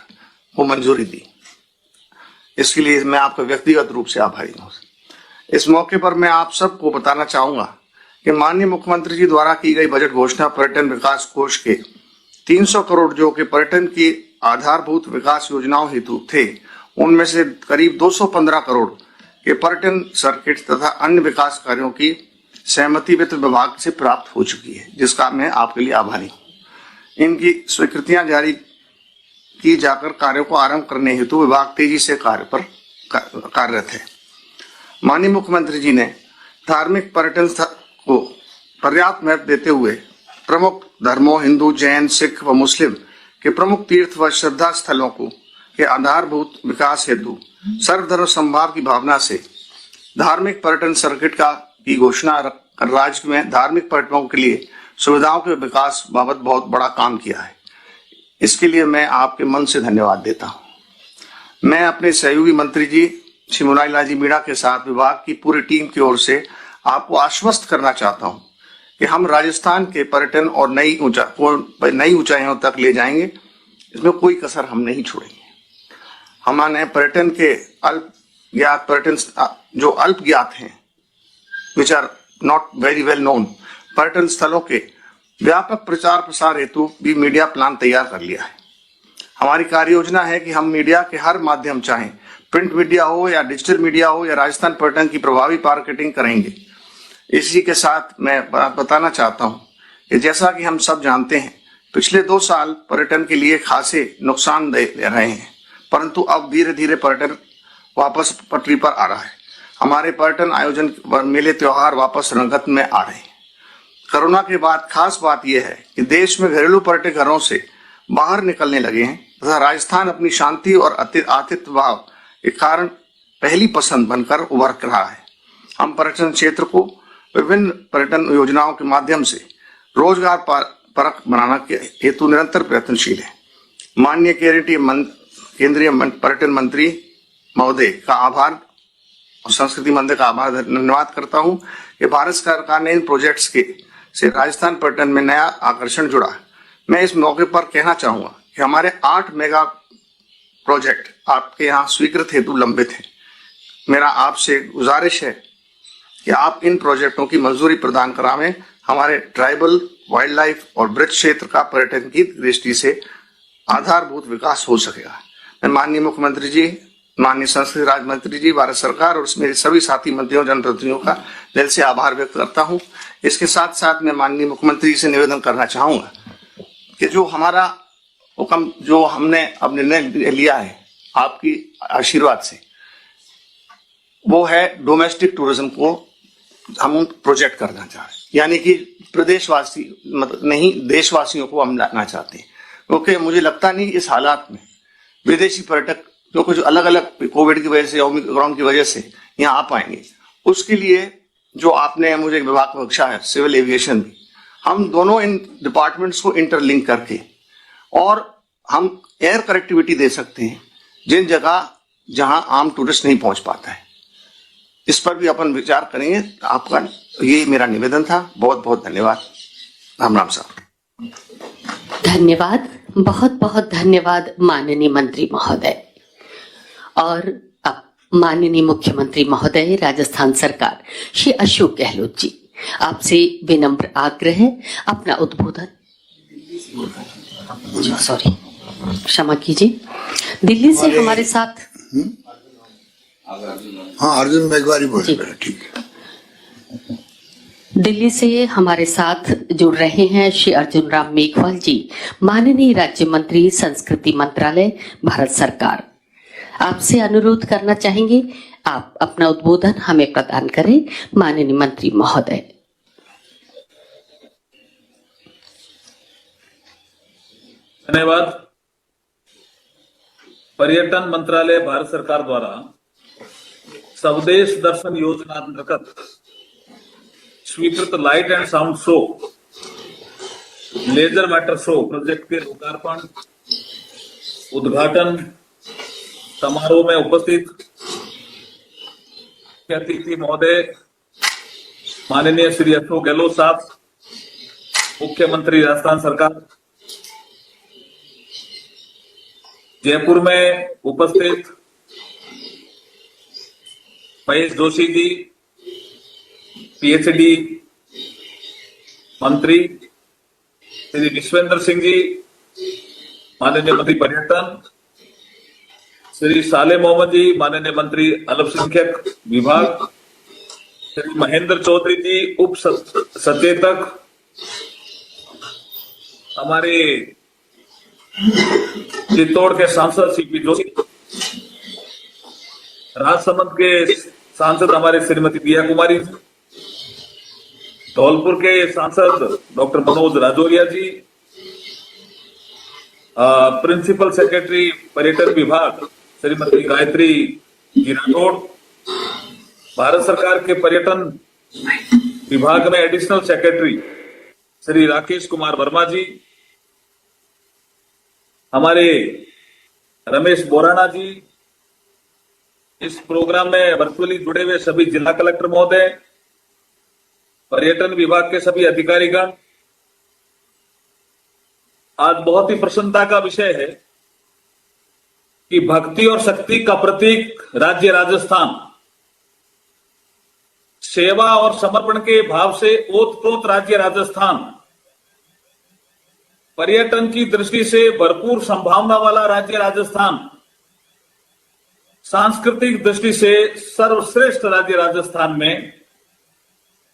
को मंजूरी दी। इसके लिए मैं आपका व्यक्तिगत रूप से आभारी हूँ। इस मौके पर मैं आप सबको बताना चाहूंगा कि माननीय मुख्यमंत्री जी द्वारा की गई बजट घोषणा पर्यटन विकास कोष के 300 करोड़ जो कि पर्यटन की आधारभूत विकास योजनाओं हेतु थे, उनमें से करीब 215 करोड़ के पर्यटन सर्किट तथा अन्य विकास कार्यों की सहमति वित्त विभाग से प्राप्त हो चुकी है, जिसका मैं आपके लिए आभारी हूँ। इनकी स्वीकृतियां जारी की जाकर कार्यों को आरंभ करने हेतु विभाग तेजी से कार्यरत है। माननीय मुख्यमंत्री जी ने धार्मिक पर्यटन को पर्याप्त महत्व देते हुए प्रमुख धर्मों हिंदू, जैन, सिख व मुस्लिम के प्रमुख तीर्थ व श्रद्धा स्थलों को के आधारभूत विकास हेतु सर्वधर्म समभाव की भावना से धार्मिक पर्यटन सर्किट की घोषणा कर राज्य में धार्मिक पर्यटकों के लिए सुविधाओं के विकास बाबत बहुत बड़ा काम किया है। इसके लिए मैं आपके मन से धन्यवाद देता हूं। मैं अपने सहयोगी मंत्री जी श्री मुनाई जी मीणा के साथ विभाग की पूरी टीम की ओर से आपको आश्वस्त करना चाहता हूं कि हम राजस्थान के पर्यटन और नई ऊंचाइयों तक ले जाएंगे। इसमें कोई कसर हम नहीं छोड़ेंगे। हमारे पर्यटन के जो अल्प ज्ञात हैं, which are not very well known, पर्यटन स्थलों के व्यापक प्रचार प्रसार हेतु भी मीडिया प्लान तैयार कर लिया है। हमारी कार्य योजना है कि हम मीडिया के हर माध्यम, चाहे प्रिंट मीडिया हो या डिजिटल मीडिया हो या राजस्थान पर्यटन की प्रभावी मार्केटिंग करेंगे। इसी के साथ मैं बताना चाहता हूं कि जैसा कि हम सब जानते हैं, पिछले 2 साल पर्यटन के लिए खासे नुकसानदेह रहे हैं, परंतु अब धीरे धीरे पर्यटन वापस पटरी पर आ रहा है। हमारे पर्यटन आयोजन मेले त्योहार वापस रंगत में आ रहे हैं। कोरोना के बाद खास बात यह है कि देश में घरेलू पर्यटक घरों से बाहर निकलने लगे हैं तथा राजस्थान अपनी शांति और आतिथ्य भाव के कारण पहली पसंद बनकर उभर रहा है। हम पर्यटन क्षेत्र को विभिन्न पर्यटन योजनाओं के माध्यम से रोजगार परक बनाना के हेतु निरंतर प्रयत्नशील है। माननीय केंद्रीय पर्यटन मंत्री महोदय का आभार और संस्कृति मंत्री का आभार धन्यवाद करता हूं कि भारत सरकार ने इन प्रोजेक्ट्स से राजस्थान पर्यटन में नया आकर्षण जुड़ा। मैं इस मौके पर कहना चाहूंगा कि हमारे 8 मेगा प्रोजेक्ट आपके यहाँ स्वीकृत हेतु लंबित हैं। मेरा आपसे गुजारिश है कि आप इन प्रोजेक्टों की मंजूरी प्रदान करावें। हमारे ट्राइबल, वाइल्ड लाइफ और ब्रज क्षेत्र का पर्यटन की दृष्टि से आधारभूत विकास हो सकेगा। मैं माननीय मुख्यमंत्री जी, माननीय संस्कृति राज्य मंत्री जी, भारत सरकार और मेरे सभी साथी मंत्रियों, जनप्रतिनिधियों का दिल से आभार व्यक्त करता हूं। इसके साथ साथ मैं माननीय मुख्यमंत्री जी से निवेदन करना चाहूंगा कि जो हमारा हुक्म, जो हमने अब निर्णय लिया है आपकी आशीर्वाद से, वो है डोमेस्टिक टूरिज्म को हम प्रोजेक्ट करना चाह रहे हैं, यानी कि प्रदेशवासी मतलब नहीं, देशवासियों को हम लाना चाहते हैं। क्योंकि मुझे लगता नहीं इस हालात में विदेशी पर्यटक जो कुछ अलग अलग कोविड की वजह से, ओमिक्रॉन की वजह से यहाँ आ पाएंगे। उसके लिए जो आपने मुझे एक विभाग में बख्शा है, सिविल एविएशन भी, हम दोनों इन डिपार्टमेंट्स को इंटरलिंक करके और हम एयर कनेक्टिविटी दे सकते हैं जिन जगह जहां आम टूरिस्ट नहीं पहुंच पाता है। इस पर भी अपन विचार करेंगे। आपका ये मेरा निवेदन था। बहुत बहुत धन्यवाद। राम राम साहब। धन्यवाद, बहुत बहुत धन्यवाद माननीय मंत्री महोदय। और अब माननीय मुख्यमंत्री महोदय राजस्थान सरकार श्री अशोक गहलोत जी, आपसे विनम्र आग्रह है अपना उद्बोधन, सॉरी क्षमा कीजिए, दिल्ली से हमारे साथ। हाँ, अर्जुन मेघवारी बोल रहे हैं। ठीक है। दिल्ली से हमारे साथ जुड़ रहे हैं श्री अर्जुन राम मेघवाल जी, माननीय राज्य मंत्री संस्कृति मंत्रालय भारत सरकार। आपसे अनुरोध करना चाहेंगे आप अपना उद्बोधन हमें प्रदान करें माननीय मंत्री महोदय। धन्यवाद। पर्यटन मंत्रालय भारत सरकार द्वारा स्वदेश दर्शन योजना अंतर्गत स्वीकृत light and sound show, laser matter show project के लोकार्पण उद्घाटन समारोह में उपस्थित अतिथि महोदय माननीय श्री अशोक गहलोत साहब, मुख्यमंत्री राजस्थान सरकार, जयपुर में उपस्थित महेश जोशी जी, पीएचडी मंत्री श्री विश्वेंद्र सिंह जी, माननीय मंत्री पर्यटन श्री साले मोहम्मद जी, माननीय मंत्री अल्पसंख्यक विभाग श्री महेंद्र चौधरी जी, उप सचेतक हमारे चित्तौड़ के सांसद सीपी जोशी, राजसमंद के सांसद हमारे श्रीमती दिया कुमारी जी, धौलपुर के सांसद डॉक्टर मनोज राजौरिया जी, प्रिंसिपल सेक्रेटरी पर्यटन विभाग श्रीमती गायत्री जी राठौड़, भारत सरकार के पर्यटन विभाग में एडिशनल सेक्रेटरी श्री राकेश कुमार वर्मा जी, हमारे रमेश बोराना जी, इस प्रोग्राम में वर्चुअली जुड़े हुए सभी जिला कलेक्टर महोदय, पर्यटन विभाग के सभी अधिकारीगण। आज बहुत ही प्रसन्नता का विषय है कि भक्ति और शक्ति का प्रतीक राज्य राजस्थान सेवा और समर्पण के भाव से ओतप्रोत राज्य राजस्थान, पर्यटन की दृष्टि से भरपूर संभावना वाला राज्य राजस्थान, सांस्कृतिक दृष्टि से सर्वश्रेष्ठ राज्य राजस्थान में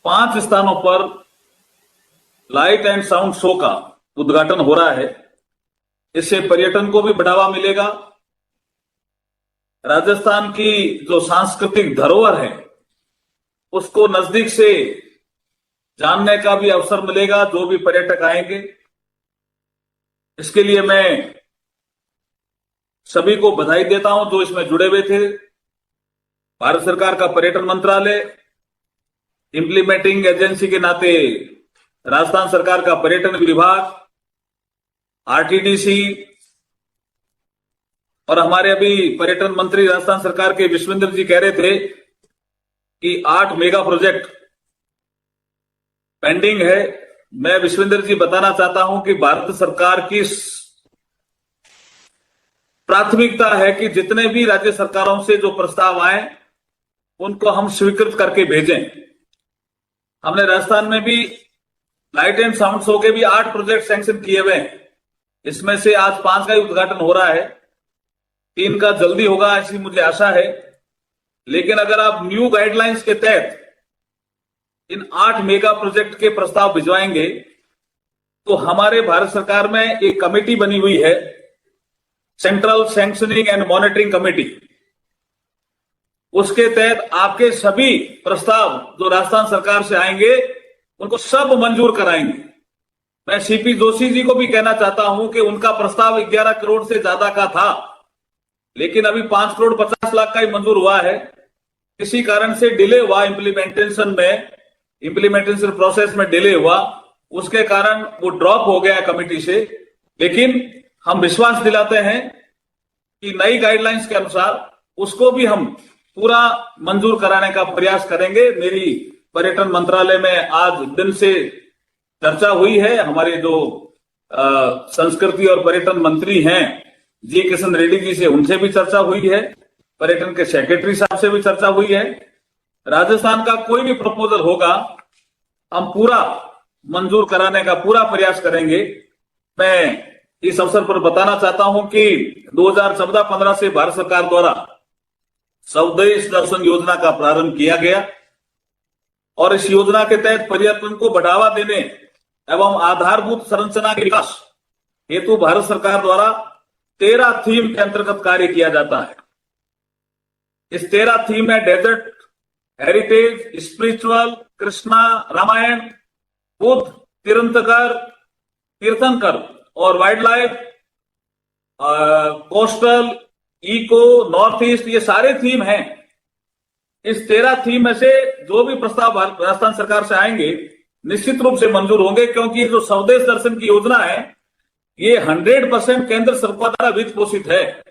5 स्थानों पर लाइट एंड साउंड शो का उद्घाटन हो रहा है। इससे पर्यटन को भी बढ़ावा मिलेगा, राजस्थान की जो सांस्कृतिक धरोहर है उसको नजदीक से जानने का भी अवसर मिलेगा जो भी पर्यटक आएंगे। इसके लिए मैं सभी को बधाई देता हूं जो इसमें जुड़े हुए थे। भारत सरकार का पर्यटन मंत्रालय इंप्लीमेंटिंग एजेंसी के नाते राजस्थान सरकार का पर्यटन विभाग, आरटीडीसी और हमारे अभी पर्यटन मंत्री राजस्थान सरकार के विश्वेंद्र जी कह रहे थे कि 8 मेगा प्रोजेक्ट पेंडिंग है। मैं विश्वेंद्र जी बताना चाहता हूं कि भारत सरकार की प्राथमिकता है कि जितने भी राज्य सरकारों से जो प्रस्ताव आए उनको हम स्वीकृत करके भेजें। हमने राजस्थान में भी लाइट एंड साउंड शो के भी 8 प्रोजेक्ट सैंक्शन किए हुए हैं। इसमें से आज 5 का ही उद्घाटन हो रहा है, 3 का जल्दी होगा ऐसी मुझे आशा है। लेकिन अगर आप न्यू गाइडलाइंस के तहत इन 8 मेगा प्रोजेक्ट के प्रस्ताव भिजवाएंगे तो हमारे भारत सरकार में एक कमेटी बनी हुई है, central sanctioning and monitoring committee. उसके तहत आपके सभी प्रस्ताव जो राजस्थान सरकार से आएंगे उनको सब मंजूर कराएंगे। मैं सीपी जोशी जी को भी कहना चाहता हूं कि उनका प्रस्ताव 11 करोड़ से ज्यादा का था, लेकिन अभी 5 करोड़ 50 लाख का ही मंजूर हुआ है। किसी कारण से डिले हुआ इम्प्लीमेंटेशन प्रोसेस में डिले हुआ, उसके कारण वो ड्रॉप हो गया कमेटी से। लेकिन हम विश्वास दिलाते हैं कि नई गाइडलाइंस के अनुसार उसको भी हम पूरा मंजूर कराने का प्रयास करेंगे। मेरी पर्यटन मंत्रालय में आज दिन से चर्चा हुई है, हमारे जो संस्कृति और पर्यटन मंत्री हैं जी किशन रेड्डी जी से, उनसे भी चर्चा हुई है, पर्यटन के सेक्रेटरी साहब से भी चर्चा हुई है। राजस्थान का कोई भी प्रपोजल होगा हम पूरा मंजूर कराने का पूरा प्रयास करेंगे। मैं इस अवसर पर बताना चाहता हूं कि 2014-15 से भारत सरकार द्वारा स्वदेश दर्शन योजना का प्रारंभ किया गया और इस योजना के तहत पर्यटन को बढ़ावा देने एवं आधारभूत संरचना के विकास हेतु भारत सरकार द्वारा 13 थीम के अंतर्गत कार्य किया जाता है। इस 13 थीम में desert, heritage, spiritual, Krishna, Ramayana, Buddha, तीर्थंकर और wildlife, coastal, eco, north east, ये सारे थीम हैं। इस 13 थीम में से जो भी प्रस्ताव राजस्थान सरकार से आएंगे निश्चित रूप से मंजूर होंगे, क्योंकि जो स्वदेश दर्शन की योजना है ये 100% केंद्र सरकार द्वारा वित्त पोषित है,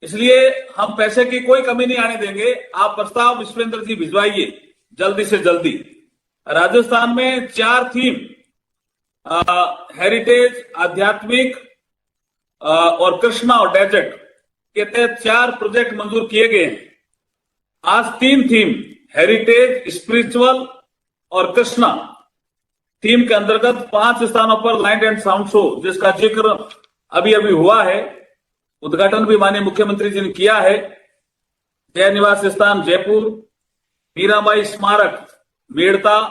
इसलिए हम पैसे की कोई कमी नहीं आने देंगे। आप प्रस्ताव विश्वेंद्र जी भिजवाइए जल्दी से जल्दी। राजस्थान में 4 थीम हेरिटेज, आध्यात्मिक और कृष्णा और डेजर्ट के तहत 4 प्रोजेक्ट मंजूर किए गए हैं। आज 3 थीम हेरिटेज, स्पिरिचुअल और कृष्णा थीम के अंतर्गत 5 स्थानों पर लाइट एंड साउंड शो, जिसका जिक्र अभी अभी हुआ है, उद्घाटन भी माननीय मुख्यमंत्री जी ने किया है। जय निवास स्थान जयपुर, मीराबाई स्मारक मेड़ता,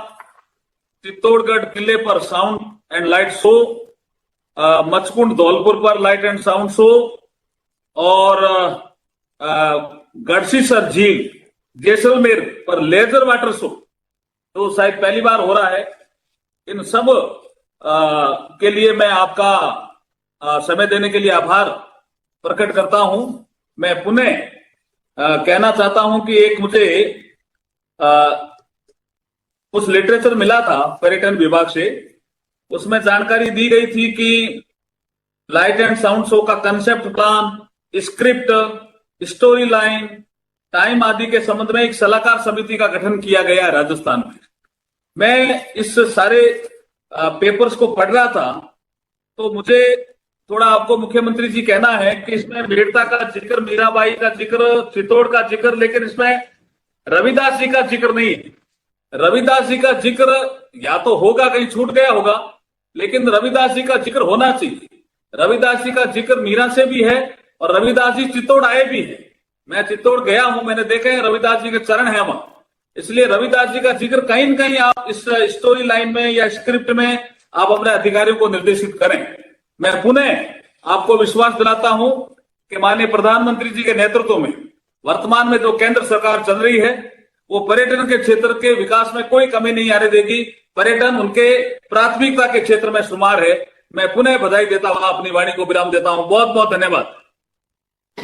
चित्तौड़गढ़ किले पर sound and light show, Machkund Dholpur पर लाइट एंड साउंड शो और गढ़सीसर झील जैसलमेर पर लेजर वाटर शो, तो शायद पहली बार हो रहा है। इन सब के लिए मैं आपका समय देने के लिए आभार प्रकट करता हूं। मैं पुनः कहना चाहता हूं कि एक मुझे कुछ लिटरेचर मिला था पर्यटन विभाग से, उसमें जानकारी दी गई थी कि लाइट एंड साउंड शो का concept plan, script, story line, time आदि के संबंध में एक सलाहकार समिति का गठन किया गया राजस्थान में। मैं इस सारे पेपर्स को पढ़ रहा था तो मुझे थोड़ा आपको मुख्यमंत्री जी कहना है कि इसमें मेड़ता का जिक्र, मीराबाई का जिक्र, चित्तौड़ का जिक्र, लेकिन इसमें रविदास जी का जिक्र नहीं है। रविदास जी का जिक्र या तो होगा, कहीं छूट गया होगा, लेकिन रविदास जी का जिक्र होना चाहिए। रविदास जी का जिक्र मीरा से भी है और रविदास जी चित्तौड़ आए भी है। मैं चित्तौड़ गया हूं, मैंने देखे हैं रविदास जी के चरण है वहां, इसलिए रविदास जी का जिक्र कहीं न कहीं आप इस स्टोरी लाइन में या स्क्रिप्ट में आप अपने अधिकारियों को निर्देशित करें। मैं पुनः आपको विश्वास दिलाता हूं कि माननीय प्रधानमंत्री जी के नेतृत्व में वर्तमान में जो केंद्र सरकार चल रही है वो पर्यटन के क्षेत्र के विकास में कोई कमी नहीं आने देगी। पर्यटन उनके प्राथमिकता के क्षेत्र में शुमार है। मैं पुनः बधाई देता हुआ अपनी वाणी को विराम देता हूं। बहुत बहुत धन्यवाद।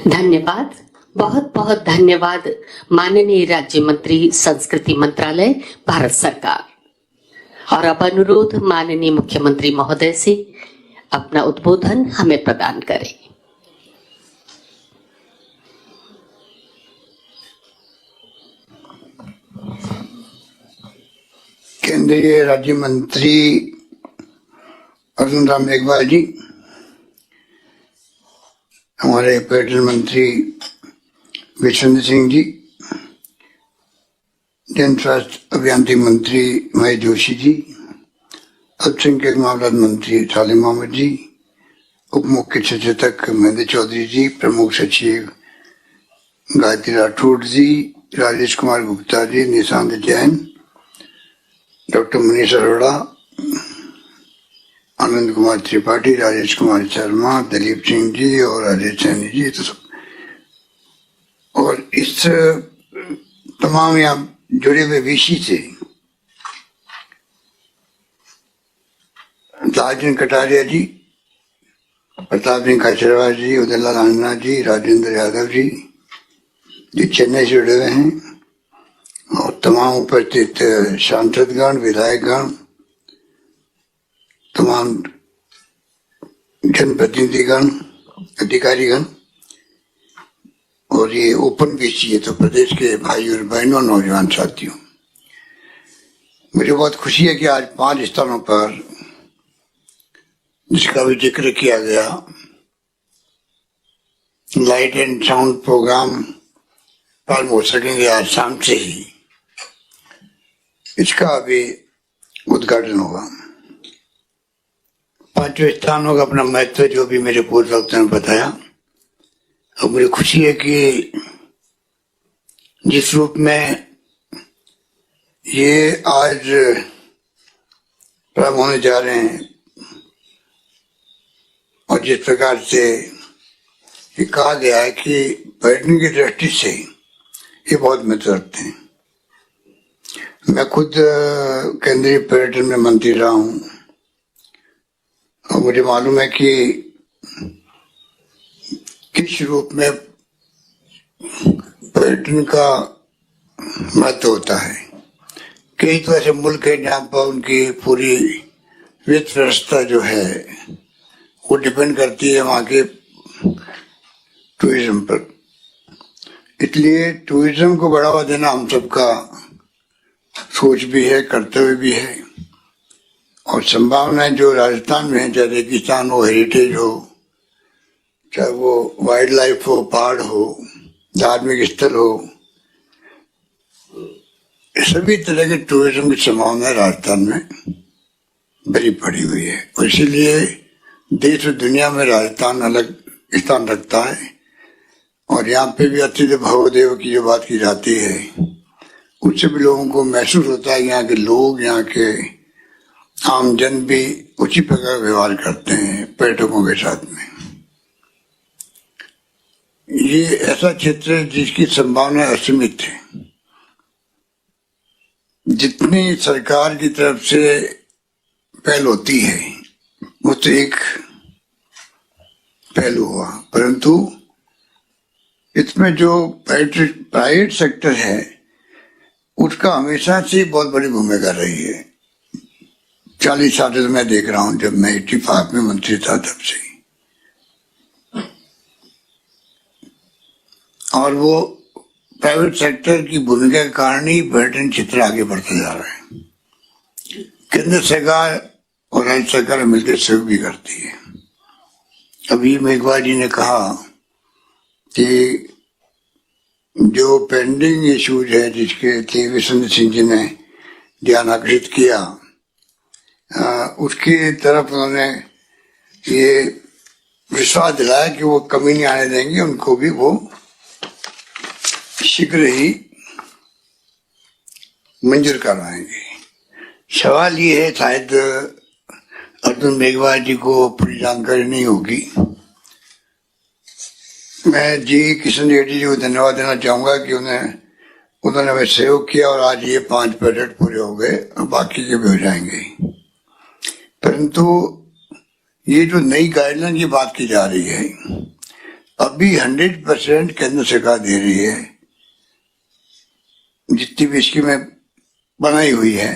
धन्यवाद, बहुत बहुत धन्यवाद माननीय राज्य मंत्री संस्कृति मंत्रालय भारत सरकार। और अब अनुरोध माननीय मुख्यमंत्री महोदय से अपना उद्बोधन हमें प्रदान करें। केंद्रीय राज्य मंत्री अर्जुन राम मेघवाल जी, हमारे पर्यटन मंत्री विश्वेंद्र सिंह जी, जन स्वास्थ्य अभियांत्रिकी मंत्री महेश जोशी जी, अल्पसंख्यक मामलात मंत्री सालिम अहमद जी, उप मुख्य सचेतक महेंद्र चौधरी जी, प्रमुख सचिव गायत्री राठौड़ जी, राजेश कुमार गुप्ता जी, निशांत जैन, डॉक्टर मनीष अरोड़ा, आनंद कुमार त्रिपाठी, राजेश कुमार शर्मा, दिलीप सिंह जी और अजय सैनी जी, तो सब और इस तमाम यहाँ जुड़े हुए विषय से ताजन कटारिया जी, प्रताप सिंह खाचरवाल जी, उदयलाल आनंद जी, राजेंद्र यादव जी जो चेन्नई से जुड़े हुए हैं, और तमाम उपस्थित सांसदगण, विधायकगण, तमाम जनप्रतिनिधिगण, अधिकारीगण, और ये ओपन बीसी है तो प्रदेश के भाई और बहनों, नौजवान साथियों, मुझे बहुत खुशी है कि आज 5 स्थानों पर जिसका भी जिक्र किया गया, लाइट एंड साउंड प्रोग्राम प्रारंभ हो सकेंगे आज शाम से ही। इसका अभी उद्घाटन होगा। 5वें स्थानों का अपना महत्व जो भी मेरे पूर्व वक्ता ने बताया, और मुझे खुशी है कि जिस रूप में ये आज प्रारंभ होने जा रहे हैं और जिस प्रकार से ये कहा गया है कि पर्यटन की दृष्टि से ये बहुत महत्व रखते हैं। मैं खुद केंद्रीय पर्यटन में मंत्री रहा हूं और मुझे मालूम है कि किस रूप में पर्यटन का महत्व होता है। कई तो ऐसे मुल्क है जहाँ पर उनकी पूरी वित्त व्यवस्था जो है वो डिपेंड करती है वहाँ के टूरिज्म पर। इसलिए टूरिज्म को बढ़ावा देना हम सबका सोच भी है, कर्तव्य भी है, और संभावनाएं जो राजस्थान में है, चाहे रेगिस्तान हो, हेरिटेज हो, चाहे वो वाइल्ड लाइफ हो, पहाड़ हो, धार्मिक स्थल हो, सभी तरह के टूरिज्म की संभावनाएं राजस्थान में भरी पड़ी हुई है। और इसीलिए देश और दुनिया में राजस्थान अलग स्थान रखता है। और यहाँ पे भी अतिथि भव देव की जो बात की जाती है, उससे भी लोगों को महसूस होता है, यहाँ के लोग, यहाँ के आम जन भी उसी प्रकार व्यवहार करते हैं पर्यटकों के साथ में। ये ऐसा क्षेत्र है जिसकी संभावना असीमित है। जितनी सरकार की तरफ से पहल होती है वो तो एक पहलू हुआ, परंतु इसमें जो प्राइवेट सेक्टर है उसका हमेशा से बहुत बड़ी भूमिका रही है। 40 साल से मैं देख रहा हूं, जब मैं 85 में मंत्री था तब से। और वो प्राइवेट सेक्टर की भूमिका के कारण ही पर्यटन क्षेत्र आगे बढ़ता जा रहा है। केंद्र सरकार और राज्य सरकार मिलकर सहयोग भी करती है। अभी मेघवाल जी ने कहा कि जो पेंडिंग इश्यूज है जिसके तेजस्वी सिंह जी ने ध्यान आकर्षित किया, उसकी तरफ उन्होंने ये विश्वास दिलाया कि वो कमी नहीं आने देंगे, उनको भी वो शीघ्र ही मंजूर करवाएंगे। सवाल ये है, शायद अर्जुन मेघवाल जी को पूरी जानकारी नहीं होगी। मैं जी किशन रेड्डी जी को धन्यवाद देना चाहूंगा कि उन्होंने हमें सहयोग किया और आज ये 5 प्रोजेक्ट पूरे हो गए और बाकी के भी हो जाएंगे। परंतु ये जो नई गाइडलाइन की बात की जा रही है, अभी 100% केंद्र सरकार दे रही है, जितनी भी स्कीमें बनाई हुई है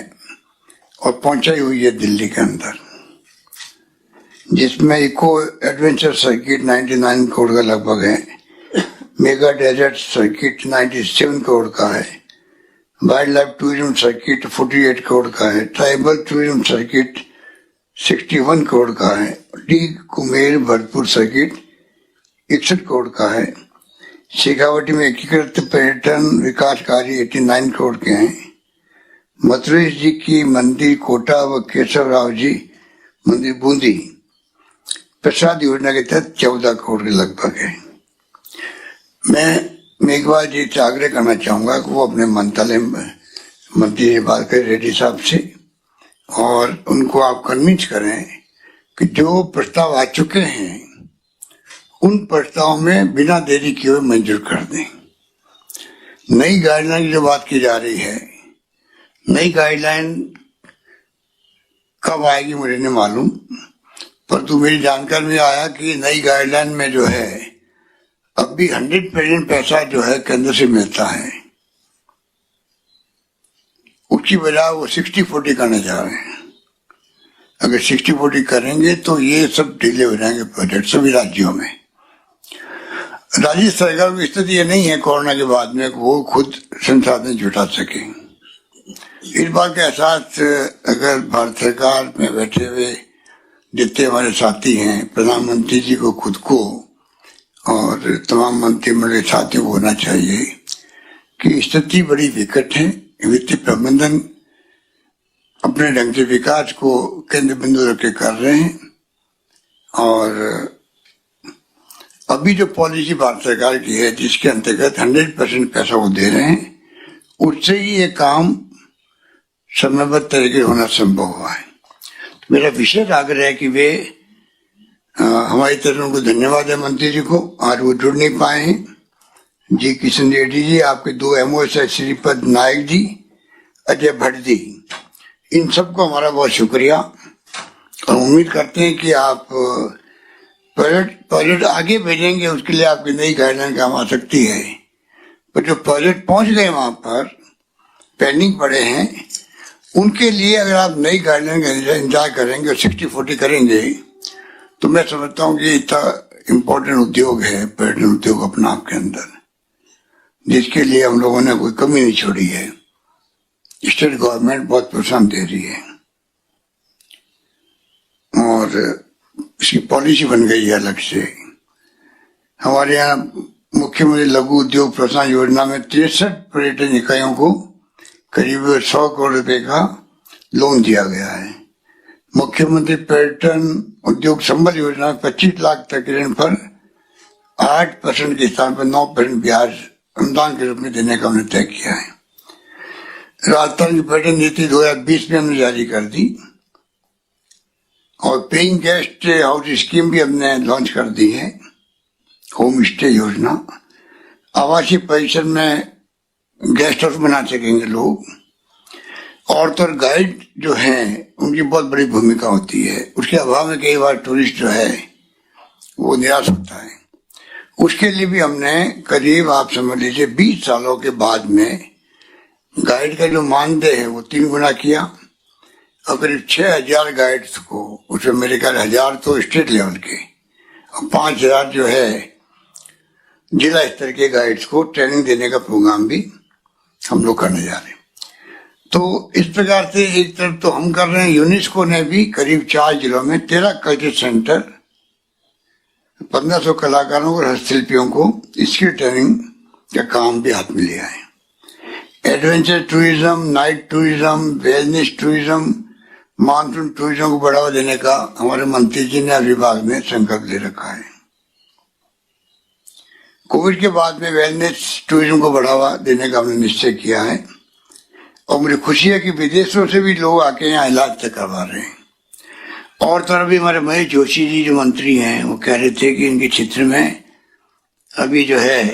और पहुंचाई हुई है दिल्ली के अंदर, जिसमें इको एडवेंचर सर्किट 99 करोड़ का लगभग है, मेगा डेजर्ट सर्किट 97 करोड़ का है, wild life tourism circuit 48 crore का है, ट्राइबल टूरिज्म सर्किट 61 करोड़ का है, डी कुमेर भरतपुर सर्किट 61 करोड़ का है, शेखावटी में एकीकृत पर्यटन विकास कार्य 89 करोड़ के हैं, मथुरेश जी की मंदिर कोटा व केशव राव जी मंदिर बूंदी प्रसाद योजना के तहत 14 करोड़ के लगभग है। मैं मेघवाल जी से आग्रह करना चाहूंगा कि वो अपने मंत्रालय मंत्री से बात करें, रेड्डी साहब से, और उनको आप कन्विंस करें कि जो प्रस्ताव आ चुके हैं उन प्रस्तावों में बिना देरी किए हुए मंजूर कर दें। नई गाइडलाइन की जो बात की जा रही है, नई गाइडलाइन कब आएगी मुझे नहीं मालूम, परंतु मेरी जानकारी में आया कि नई गाइडलाइन में जो है अभी 100% पैसा जो है केंद्र से मिलता है। उसकी बजाय वो 60-40 करने जा रहे हैं। अगर 60-40 करेंगे तो ये सब डिले हो जाएंगे प्रोजेक्ट सभी राज्यों में। राज्य सरकार की स्थिति ये नहीं है कोरोना के बाद में वो खुद संसाधन जुटा सके। इस बात का एहसास अगर भारत सरकार में बैठे हुए जितने हमारे साथी हैं, प्रधानमंत्री जी को, खुद को और तमाम मंत्रिमंडल साथियों को होना चाहिए कि स्थिति बड़ी विकट है। वित्तीय प्रबंधन अपने ढंग से विकास को केंद्र बिंदु रख के कर रहे हैं और अभी जो पॉलिसी भारत सरकार की है जिसके अंतर्गत 100% पैसा वो दे रहे हैं, उससे ही ये काम समयबद्ध तरीके होना संभव हुआ है। तो मेरा विशेष आग्रह है कि वे हमारी तरफ उनको धन्यवाद है मंत्री जी को, आज वो जुड़ नहीं पाए हैं। जी किशन रेड्डी जी, आपके 2 MOs है, श्रीपद नायक जी, अजय भट्ट जी, इन सबको हमारा बहुत शुक्रिया और उम्मीद करते हैं कि आप प्रोजेक्ट आगे भेजेंगे, उसके लिए आपकी नई गाइडलाइन काम आ सकती है। पर जो प्रोजेक्ट पहुंच गए वहां पर पेंडिंग पड़े हैं, उनके लिए अगर आप नई गाइडलाइन का इंतजार करेंगे और 60-40 करेंगे तो मैं समझता हूँ कि इतना इम्पोर्टेंट उद्योग है पर्यटन उद्योग अपना आपके अंदर, जिसके लिए हम लोगों ने कोई कमी नहीं छोड़ी है। स्टेट गवर्नमेंट बहुत प्रोत्साहन दे रही है और इसकी पॉलिसी बन गई है अलग से। हमारे यहाँ मुख्यमंत्री लघु उद्योग प्रोत्साहन योजना में 63 पर्यटन इकाइयों को करीब 100 करोड़ रुपए का लोन दिया गया है। मुख्यमंत्री पर्यटन उद्योग संबल योजना में 25 लाख तक ऋण पर 8% के स्थान पर 9% ब्याज अनुदान के रूप में देने का हमने तय किया है। राजस्थान की पर्यटन नीति 2020 में हमने जारी कर दी और पेइंग गेस्ट हाउस स्कीम भी हमने लॉन्च कर दी है, होम स्टे योजना। आवासीय परिसर में गेस्ट हाउस बना सकेंगे लोग। और तो गाइड जो हैं उनकी बहुत बड़ी भूमिका होती है, उसके अभाव में कई बार टूरिस्ट जो है वो निराश होता है। उसके लिए भी हमने करीब आप समझ लीजिए 20 सालों के बाद में गाइड का जो मानदेय है वो 3 गुना किया और करीब 6000 गाइड्स को, उसमें मेरे ख्याल 1000 तो स्टेट लेवल के और 5000 जो है जिला स्तर के गाइड्स को ट्रेनिंग देने का प्रोग्राम भी हम लोग करने जा रहे हैं। तो इस प्रकार से एक तरफ तो हम कर रहे हैं, यूनेस्को ने भी करीब 4 जिलों में 13 कल्चर सेंटर 1500 कलाकारों और हस्तशिल्पियों को स्किल ट्रेनिंग का काम भी हाथ में लिया है। Adventure tourism, night tourism, wellness tourism, monsoon tourism को बढ़ावा देने का हमारे मंत्री जी ने विभाग ने संकल्प ले रखा है। कोविड के बाद में वेलनेस टूरिज्म को बढ़ावा देने का हमने निश्चय किया है और मुझे खुशी है कि विदेशों से भी लोग आके यहाँ इलाज तक करवा रहे हैं। और तरफ भी हमारे महेश जोशी जी जो मंत्री हैं वो कह रहे थे कि इनके क्षेत्र में अभी जो है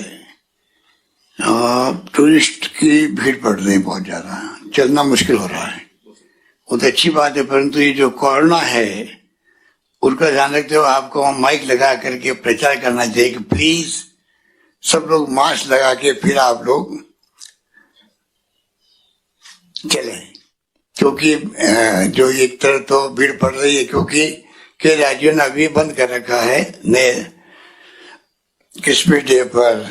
टूरिस्ट की भीड़ पड़ रही है, बहुत ज्यादा चलना मुश्किल हो रहा है। वो तो अच्छी बात है, परंतु ये जो कोरोना है उसका ध्यान रखते हुए आपको माइक लगा करके प्रचार करना चाहिए कि प्लीज सब लोग मास्क लगा के फिर आप लोग चले, क्योंकि जो एक तरफ तो भीड़ पड़ रही है क्योंकि कई राज्यों ने अभी बंद कर रखा है, नए क्रिसमस डे पर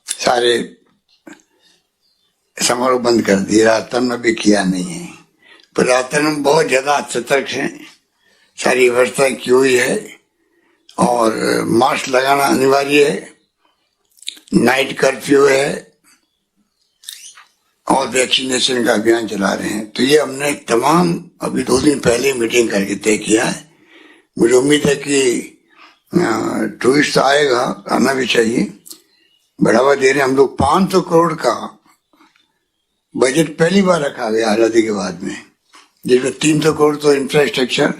सारे समारोह बंद कर दिए। राजस्थान में भी किया नहीं है, पर राजस्थान में बहुत ज्यादा सतर्क है, सारी व्यवस्था की हुई है और मास्क लगाना अनिवार्य है, नाइट कर्फ्यू है और वैक्सीनेशन का अभियान चला रहे हैं। तो ये हमने तमाम अभी 2 दिन पहले मीटिंग करके तय किया है। मुझे उम्मीद है कि टूरिस्ट आएगा, आना भी चाहिए, बढ़ावा दे रहे हैं हम लोग। 500 करोड़ का बजट पहली बार रखा गया आजादी के बाद में, जिसमें 300 करोड़ तो इंफ्रास्ट्रक्चर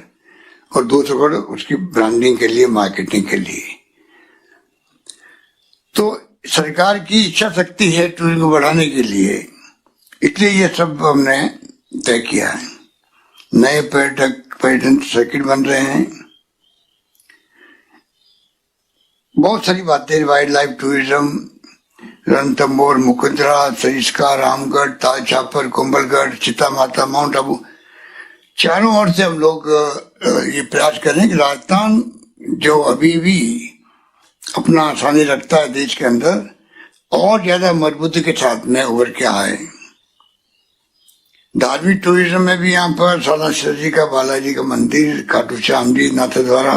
और 200 करोड़ उसकी ब्रांडिंग के लिए, मार्केटिंग के लिए। तो सरकार की इच्छा शक्ति है टूरिज्म को बढ़ाने के लिए, इसलिए ये सब हमने तय किया है। नए पर्यटन सर्किट बन रहे हैं, बहुत सारी बातें, wild life tourism, Ranthambore, Mukundra, Sariska, Ramgarh, Taj Chhapar, Kumbhalgarh, चिता माता, माउंट आबू, चारों ओर से हम लोग ये प्रयास करें कि राजस्थान जो अभी भी अपना सानी रखता है देश के अंदर, और ज्यादा मजबूती के साथ में उभर के आए। धार्मिक टूरिज्म में भी यहाँ पर सालासर जी का, बालाजी का मंदिर, खाटू श्याम जी, नाथद्वारा,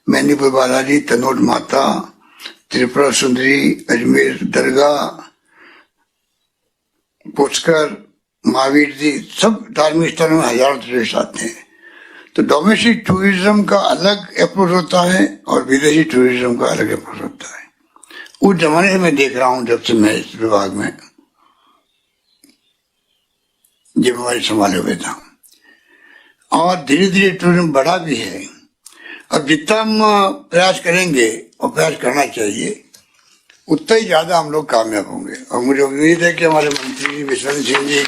मैनीपुर बालाजी, तनोट माता, त्रिपुरा सुंदरी, अजमेर दरगाह, पुष्कर, महावीर जी, सब धार्मिक स्थलों में हजारों टूरिस्ट आते हैं। तो डोमेस्टिक टूरिज्म का अलग अप्रोच होता है और विदेशी टूरिज्म का अलग अप्रोच होता है। उस जमाने से मैं देख रहा हूँ, जब से मैं इस विभाग में जिम्मेवारी संभाले हुए था, और धीरे धीरे टूरिज्म बढ़ा भी है। अब जितना हम प्रयास करेंगे, और प्रयास करना चाहिए, उतना ही ज्यादा हम लोग कामयाब होंगे। और मुझे उम्मीद है कि हमारे मंत्री विश्वनाथ सिंह जी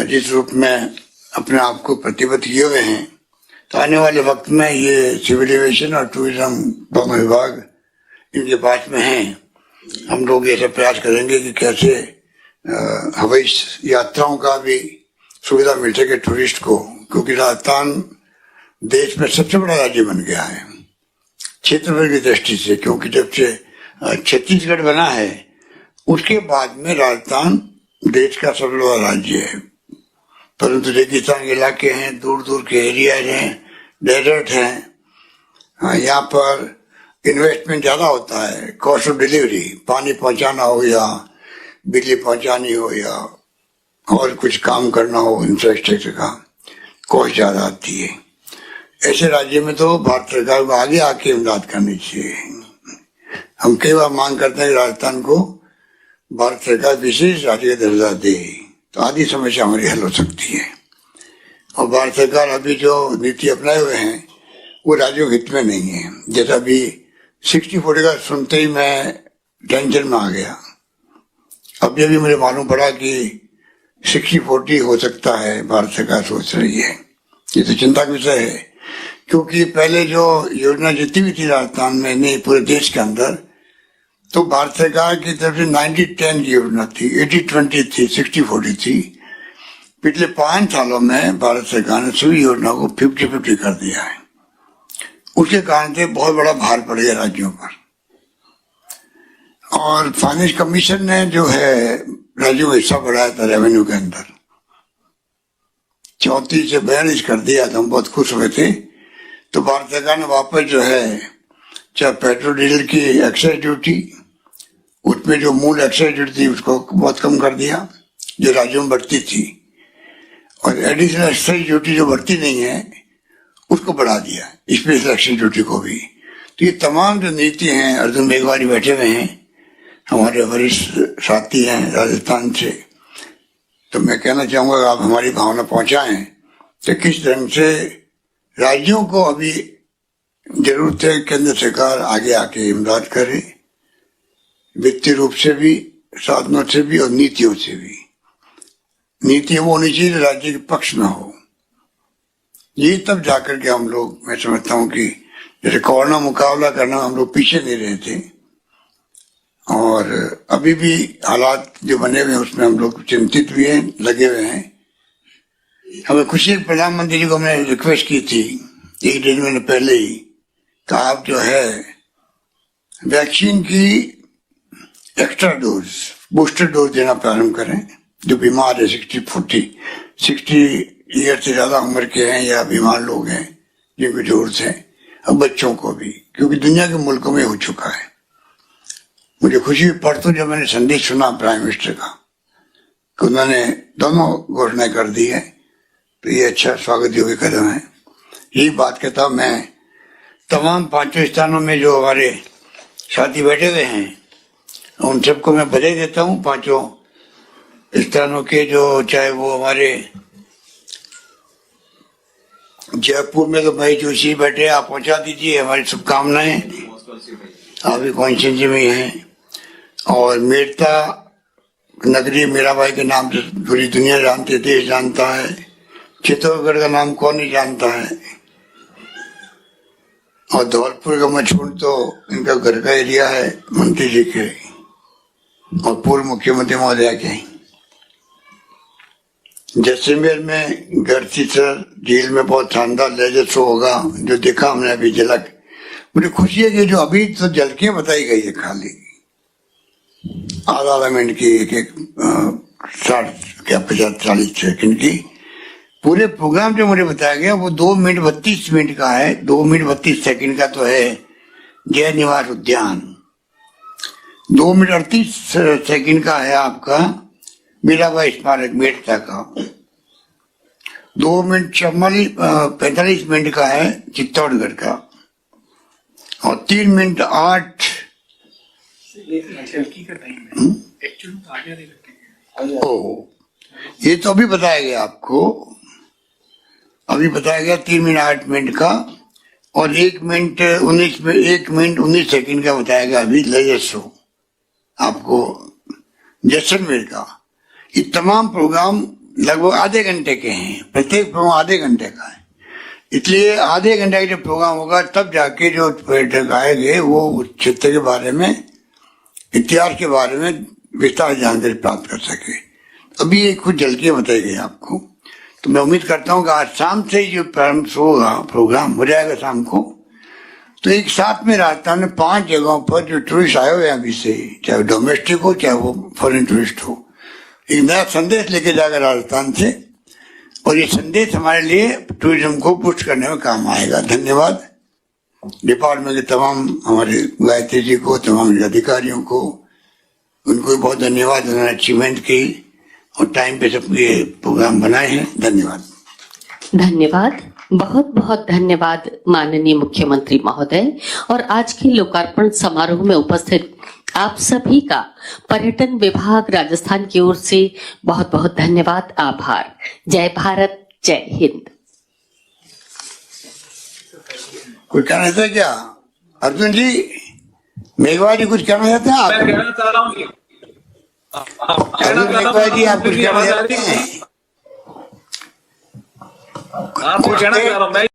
जिस रूप में अपने आप को प्रतिबद्ध किए हुए हैं, तो आने वाले वक्त में ये सिविल एविएशन और टूरिज्म दोनों विभाग इनके पास में हैं। हम लोग ऐसा प्रयास करेंगे कि कैसे हवाई यात्राओं का भी सुविधा मिल सके टूरिस्ट को, क्योंकि राजस्थान देश में सबसे बड़ा राज्य बन गया है क्षेत्रफल की दृष्टि से। क्योंकि जब से छत्तीसगढ़ बना है, उसके बाद में राजस्थान देश का सबसे बड़ा राज्य है। परंतु रेगिस्तान के इलाके हैं, दूर दूर के एरियाज हैं, डेजर्ट हैं, यहाँ पर इन्वेस्टमेंट ज्यादा होता है। कॉस्ट ऑफ डिलीवरी, पानी पहुंचाना हो या बिजली पहुंचानी हो या और कुछ काम करना हो, इंफ्रास्ट्रक्चर का कॉस्ट ज्यादा आती है। ऐसे राज्य में तो भारत सरकार को आगे आके इमदाद करनी चाहिए। हम कई बार मांग करते हैं कि राजस्थान को भारत सरकार विशेष राज्य का दर्जा दे, तो आधी समस्या हमारी हल हो सकती है। और भारत सरकार अभी जो नीति अपनाए हुए हैं वो राज्यों के हित में नहीं है। जैसा अभी 60-40 का सुनते ही मैं टेंशन में आ गया। अभी अभी मुझे मालूम पड़ा कि 60-40 हो सकता है, भारत सरकार सोच रही है। ये तो चिंता का विषय है, क्योंकि पहले जो योजना जितनी भी थी राजस्थान में, नहीं पूरे देश के अंदर, तो भारत सरकार की तरफ से 90-10 की योजना थी, 80-20 थी, 60-40 थी। पिछले 5 सालों में भारत सरकार ने सभी योजना को 50-50 कर दिया है। उसके कारण से बहुत बड़ा भार पड़ गया राज्यों पर। और फाइनेंस कमीशन ने जो है राज्यों का हिस्सा बढ़ाया था रेवेन्यू के अंदर, 34 से 42 कर दिया था। हम बहुत खुश हुए थे। तो भारत सरकार ने वापस जो है, चाहे पेट्रोल डीजल की एक्साइज ड्यूटी, उसमें जो मूल एक्साइज ड्यूटी थी उसको बहुत कम कर दिया जो राज्यों में बढ़ती थी, और एडिशनल एक्साइज ड्यूटी जो बढ़ती नहीं है उसको बढ़ा दिया, स्पेशल एक्साइज ड्यूटी को भी। तो ये तमाम जो नीति हैं, अर्जुन मेघवाल बैठे हुए हैं, हमारे वरिष्ठ साथी हैं राजस्थान से, तो मैं कहना चाहूंगा आप हमारी भावना पहुंचाएं कि किस ढंग से राज्यों को अभी जरूरत है केंद्र सरकार आगे आके इमदाद करे, वित्तीय रूप से भी, साधनों से भी और नीतियों से भी। नीति वो होनी चाहिए राज्य के पक्ष में हो। ये तब जाकर के हम लोग, मैं समझता हूँ कि जैसे कोरोना मुकाबला करना हम लोग पीछे नहीं रहे थे, और अभी भी हालात जो बने हुए हैं उसमें हम लोग चिंतित भी हैं, लगे हुए हैं। हमें खुशी, प्रधानमंत्री जी को हमने रिक्वेस्ट की थी 1-1.5 महीने पहले ही, तो आप जो है वैक्सीन की एक्स्ट्रा डोज, बूस्टर डोज देना प्रारंभ करें। जो बीमार है 60 ईयर से ज्यादा उम्र के हैं या बीमार लोग हैं जिनको जरूरत है, अब बच्चों को भी, क्योंकि दुनिया के मुल्कों में हो चुका है। मुझे खुशी हुई परसों जब मैंने संदेश सुना प्राइम मिनिस्टर का कि उन्होंने दोनों घोषणा कर दी है, तो ये अच्छा स्वागत योग्य कदम है। यही बात कहता हूं मैं तमाम 5 स्थानों में जो हमारे साथी बैठे हुए हैं उन सबको मैं बधाई देता हूं। 5 स्थानों के, जो चाहे वो हमारे जयपुर में तो भाई जोशी बैठे, आप पहुंचा दीजिए हमारी शुभकामनाएं, आप भी कॉन्स्टिट्यूंसी में हैं। और मेरता नगरी मीराबाई के नाम से पूरी दुनिया जानती है, देश जानता है। चित्तौड़गढ़ का नाम कौन नहीं जानता है। और धौलपुर का मछुन तो इनका घर का एरिया है मंत्री जी के, और पूर्व मुख्यमंत्री महोदय के। जैसलमेर में गढ़चित्र झील में बहुत शानदार लेजर शो होगा, जो देखा हमने अभी झलक। मुझे खुशी है कि जो अभी तो झलकियां बताई गई है खाली आधा मिनट की, एक 50-40 सेकंड की, पूरे प्रोग्राम जो मुझे बताया गया वो 2 मिनट 32 मिनट का है। 2 मिनट 32 सेकंड का तो है जय निवास उद्यान, 2 मिनट 38 सेकंड का है आपका मीराबाई स्मारक मेड़ता का, 2 मिनट 45 मिनट का है चित्तौड़गढ़ का, और 3 मिनट 8 ये तो अभी बताया गया आपको, अभी बताया गया 3 मिनट 8 मिनट का, और 1 मिनट 19 सेकंड का बताया गया अभी लेजर शो आपको जैसलमेर का। ये तमाम प्रोग्राम लगभग आधे घंटे के हैं, प्रत्येक प्रोग्राम आधे घंटे का है, इसलिए आधे घंटे का जब प्रोग्राम होगा तब जाके जो पर्यटक आएंगे वो उस क्षेत्र के बारे में, इतिहास के बारे में विस्तार जानकारी प्राप्त कर सके। अभी ये कुछ झलकियां बताई गई आपको, तो मैं उम्मीद करता हूँ कि आज शाम से जो प्रारंभ होगा, प्रोग्राम हो जाएगा शाम को, तो एक साथ में राजस्थान में 5 जगहों पर जो टूरिस्ट आए हुए हैं अभी से, चाहे डोमेस्टिक हो चाहे वो फॉरेन टूरिस्ट हो, एक नया संदेश लेके जाएगा राजस्थान से, और ये संदेश हमारे लिए टूरिज्म को पुष्ट करने में काम आएगा। धन्यवाद डिपार्टमेंट के तमाम हमारे गायत्री जी को, तमाम अधिकारियों को, उनको भी बहुत धन्यवाद, उन्होंने अचीवमेंट की और टाइम पे सब ये प्रोग्राम बनाए हैं। धन्यवाद। धन्यवाद, बहुत बहुत धन्यवाद माननीय मुख्यमंत्री महोदय। और आज के लोकार्पण समारोह में उपस्थित आप सभी का पर्यटन विभाग राजस्थान की ओर से बहुत बहुत धन्यवाद, आभार। जय भारत, जय हिंद। कुछ कहना चाहते क्या अर्जुन जी? मेघवाल जी कुछ कहना चाहते हैं आप? मैं कहना चाह रहा हूँ कि अर्जुन मेघवाल जी आप कुछ कहना चाहते हैं? आप कहना चाह रहा हूँ मैं